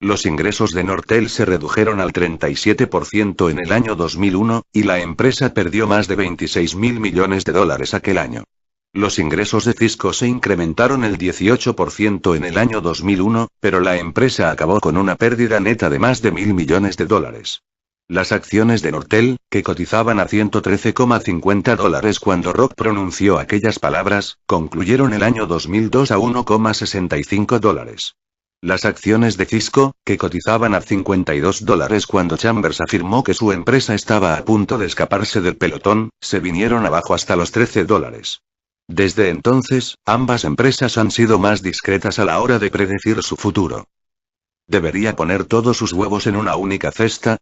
Speaker 1: Los ingresos de Nortel se redujeron al 37% en el año 2001, y la empresa perdió más de $26.000 millones aquel año. Los ingresos de Cisco se incrementaron el 18% en el año 2001, pero la empresa acabó con una pérdida neta de más de $1.000 millones. Las acciones de Nortel, que cotizaban a $113,50 cuando Roth pronunció aquellas palabras, concluyeron el año 2002 a $1,65. Las acciones de Cisco, que cotizaban a $52 cuando Chambers afirmó que su empresa estaba a punto de escaparse del pelotón, se vinieron abajo hasta los $13. Desde entonces, ambas empresas han sido más discretas a la hora de predecir su futuro. ¿Debería poner todos sus huevos en una única cesta?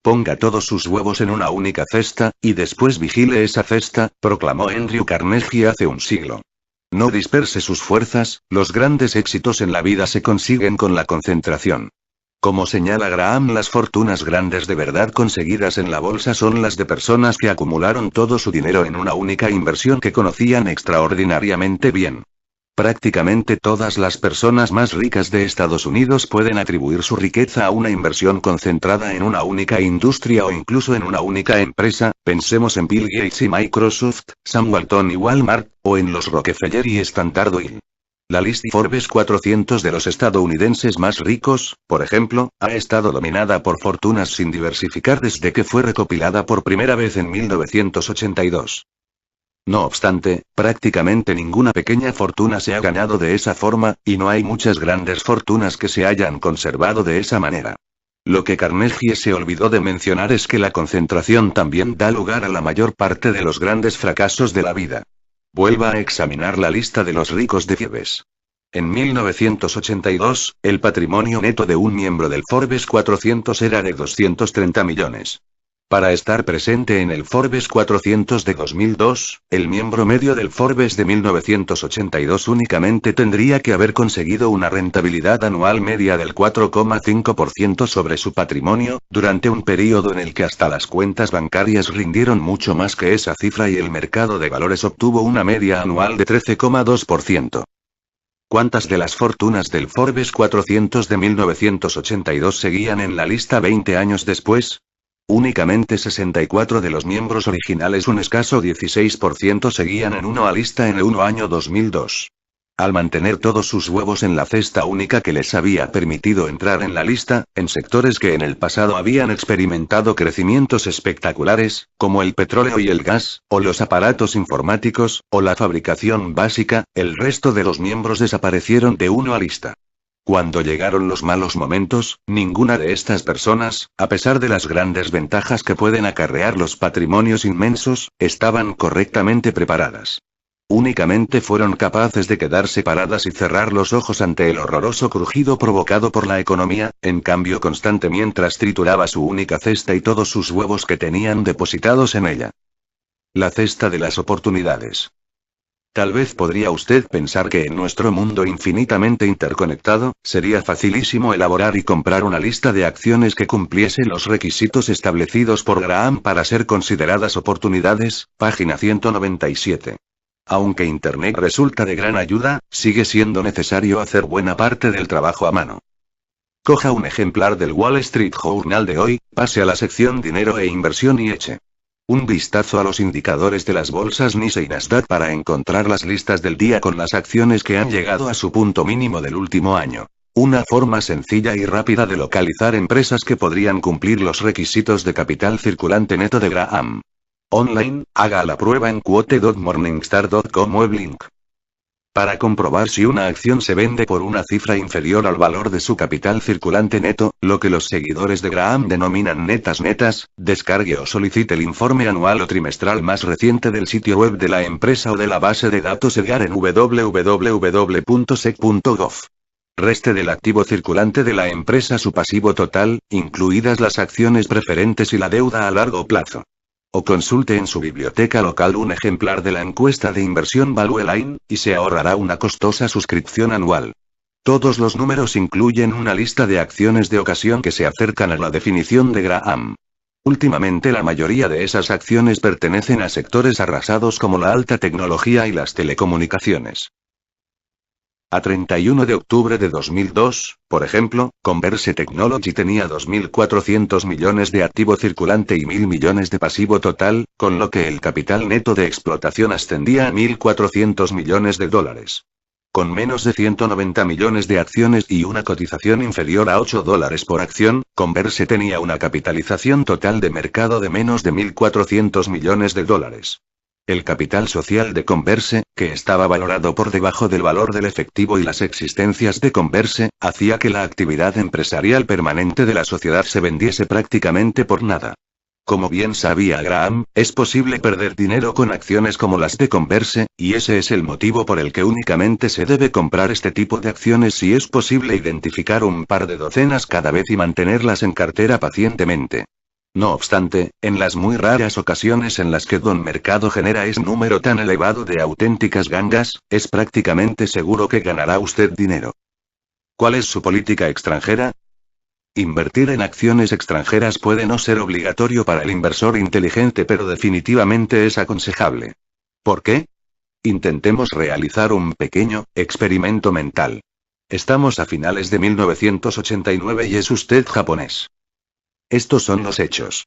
Speaker 1: Ponga todos sus huevos en una única cesta, y después vigile esa cesta, proclamó Andrew Carnegie hace un siglo. No disperse sus fuerzas, los grandes éxitos en la vida se consiguen con la concentración. Como señala Graham, las fortunas grandes de verdad conseguidas en la bolsa son las de personas que acumularon todo su dinero en una única inversión que conocían extraordinariamente bien. Prácticamente todas las personas más ricas de Estados Unidos pueden atribuir su riqueza a una inversión concentrada en una única industria o incluso en una única empresa, pensemos en Bill Gates y Microsoft, Sam Walton y Walmart, o en los Rockefeller y Standard Oil. La lista Forbes 400 de los estadounidenses más ricos, por ejemplo, ha estado dominada por fortunas sin diversificar desde que fue recopilada por primera vez en 1982. No obstante, prácticamente ninguna pequeña fortuna se ha ganado de esa forma, y no hay muchas grandes fortunas que se hayan conservado de esa manera. Lo que Carnegie se olvidó de mencionar es que la concentración también da lugar a la mayor parte de los grandes fracasos de la vida. Vuelva a examinar la lista de los ricos de Forbes. En 1982, el patrimonio neto de un miembro del Forbes 400 era de 230 millones. Para estar presente en el Forbes 400 de 2002, el miembro medio del Forbes de 1982 únicamente tendría que haber conseguido una rentabilidad anual media del 4,5% sobre su patrimonio, durante un período en el que hasta las cuentas bancarias rindieron mucho más que esa cifra y el mercado de valores obtuvo una media anual de 13,2%. ¿Cuántas de las fortunas del Forbes 400 de 1982 seguían en la lista 20 años después? Únicamente 64 de los miembros originales, un escaso 16% seguían en una lista en el año 2002. Al mantener todos sus huevos en la cesta única que les había permitido entrar en la lista, en sectores que en el pasado habían experimentado crecimientos espectaculares, como el petróleo y el gas, o los aparatos informáticos, o la fabricación básica, el resto de los miembros desaparecieron de una lista. Cuando llegaron los malos momentos, ninguna de estas personas, a pesar de las grandes ventajas que pueden acarrear los patrimonios inmensos, estaban correctamente preparadas. Únicamente fueron capaces de quedarse paradas y cerrar los ojos ante el horroroso crujido provocado por la economía, en cambio constante mientras trituraba su única cesta y todos sus huevos que tenían depositados en ella. La cesta de las oportunidades. Tal vez podría usted pensar que en nuestro mundo infinitamente interconectado, sería facilísimo elaborar y comprar una lista de acciones que cumpliese los requisitos establecidos por Graham para ser consideradas oportunidades, página 197. Aunque Internet resulta de gran ayuda, sigue siendo necesario hacer buena parte del trabajo a mano. Coja un ejemplar del Wall Street Journal de hoy, pase a la sección Dinero e Inversión y eche un vistazo a los indicadores de las bolsas Nikkei y Nasdaq para encontrar las listas del día con las acciones que han llegado a su punto mínimo del último año. Una forma sencilla y rápida de localizar empresas que podrían cumplir los requisitos de capital circulante neto de Graham. Online, haga la prueba en quote.morningstar.com o Blink. Para comprobar si una acción se vende por una cifra inferior al valor de su capital circulante neto, lo que los seguidores de Graham denominan netas, descargue o solicite el informe anual o trimestral más reciente del sitio web de la empresa o de la base de datos Edgar en www.sec.gov. Reste del activo circulante de la empresa su pasivo total, incluidas las acciones preferentes y la deuda a largo plazo. O consulte en su biblioteca local un ejemplar de la encuesta de inversión Value Line, y se ahorrará una costosa suscripción anual. Todos los números incluyen una lista de acciones de ocasión que se acercan a la definición de Graham. Últimamente la mayoría de esas acciones pertenecen a sectores arrasados como la alta tecnología y las telecomunicaciones. A 31 de octubre de 2002, por ejemplo, Converse Technology tenía 2.400 millones de activo circulante y 1.000 millones de pasivo total, con lo que el capital neto de explotación ascendía a 1.400 millones de dólares. Con menos de 190 millones de acciones y una cotización inferior a $8 por acción, Converse tenía una capitalización total de mercado de menos de 1.400 millones de dólares. El capital social de Converse, que estaba valorado por debajo del valor del efectivo y las existencias de Converse, hacía que la actividad empresarial permanente de la sociedad se vendiese prácticamente por nada. Como bien sabía Graham, es posible perder dinero con acciones como las de Converse, y ese es el motivo por el que únicamente se debe comprar este tipo de acciones si es posible identificar un par de docenas cada vez y mantenerlas en cartera pacientemente. No obstante, en las muy raras ocasiones en las que Don Mercado genera ese número tan elevado de auténticas gangas, es prácticamente seguro que ganará usted dinero. ¿Cuál es su política extranjera? Invertir en acciones extranjeras puede no ser obligatorio para el inversor inteligente, pero definitivamente es aconsejable. ¿Por qué? Intentemos realizar un pequeño experimento mental. Estamos a finales de 1989 y es usted japonés. Estos son los hechos.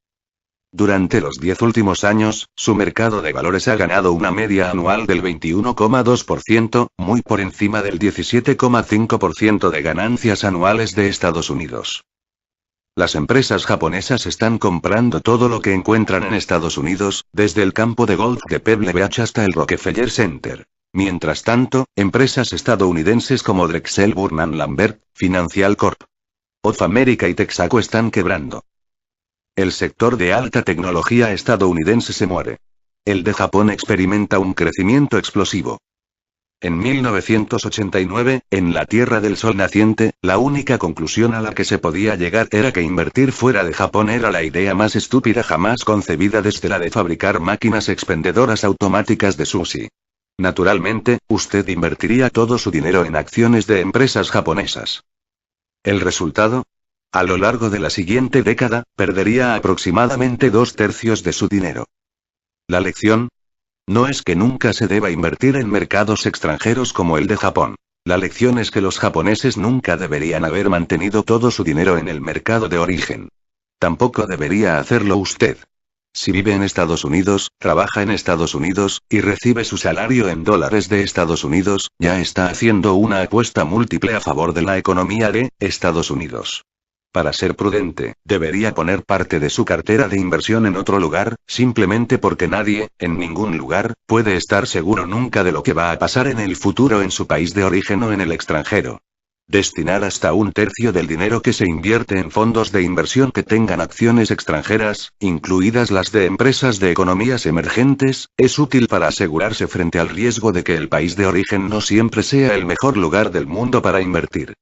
Speaker 1: Durante los 10 últimos años, su mercado de valores ha ganado una media anual del 21,2%, muy por encima del 17,5% de ganancias anuales de Estados Unidos. Las empresas japonesas están comprando todo lo que encuentran en Estados Unidos, desde el campo de golf de Pebble Beach hasta el Rockefeller Center. Mientras tanto, empresas estadounidenses como Drexel Burnham Lambert, Financial Corp. of America y Texaco están quebrando. El sector de alta tecnología estadounidense se muere. El de Japón experimenta un crecimiento explosivo. En 1989, en la Tierra del Sol naciente, la única conclusión a la que se podía llegar era que invertir fuera de Japón era la idea más estúpida jamás concebida, desde la de fabricar máquinas expendedoras automáticas de sushi. Naturalmente, usted invertiría todo su dinero en acciones de empresas japonesas. ¿El resultado? A lo largo de la siguiente década, perdería aproximadamente 2/3 de su dinero. ¿La lección? No es que nunca se deba invertir en mercados extranjeros como el de Japón. La lección es que los japoneses nunca deberían haber mantenido todo su dinero en el mercado de origen. Tampoco debería hacerlo usted. Si vive en Estados Unidos, trabaja en Estados Unidos, y recibe su salario en dólares de Estados Unidos, ya está haciendo una apuesta múltiple a favor de la economía de Estados Unidos. Para ser prudente, debería poner parte de su cartera de inversión en otro lugar, simplemente porque nadie, en ningún lugar, puede estar seguro nunca de lo que va a pasar en el futuro en su país de origen o en el extranjero. Destinar hasta un tercio del dinero que se invierte en fondos de inversión que tengan acciones extranjeras, incluidas las de empresas de economías emergentes, es útil para asegurarse frente al riesgo de que el país de origen no siempre sea el mejor lugar del mundo para invertir.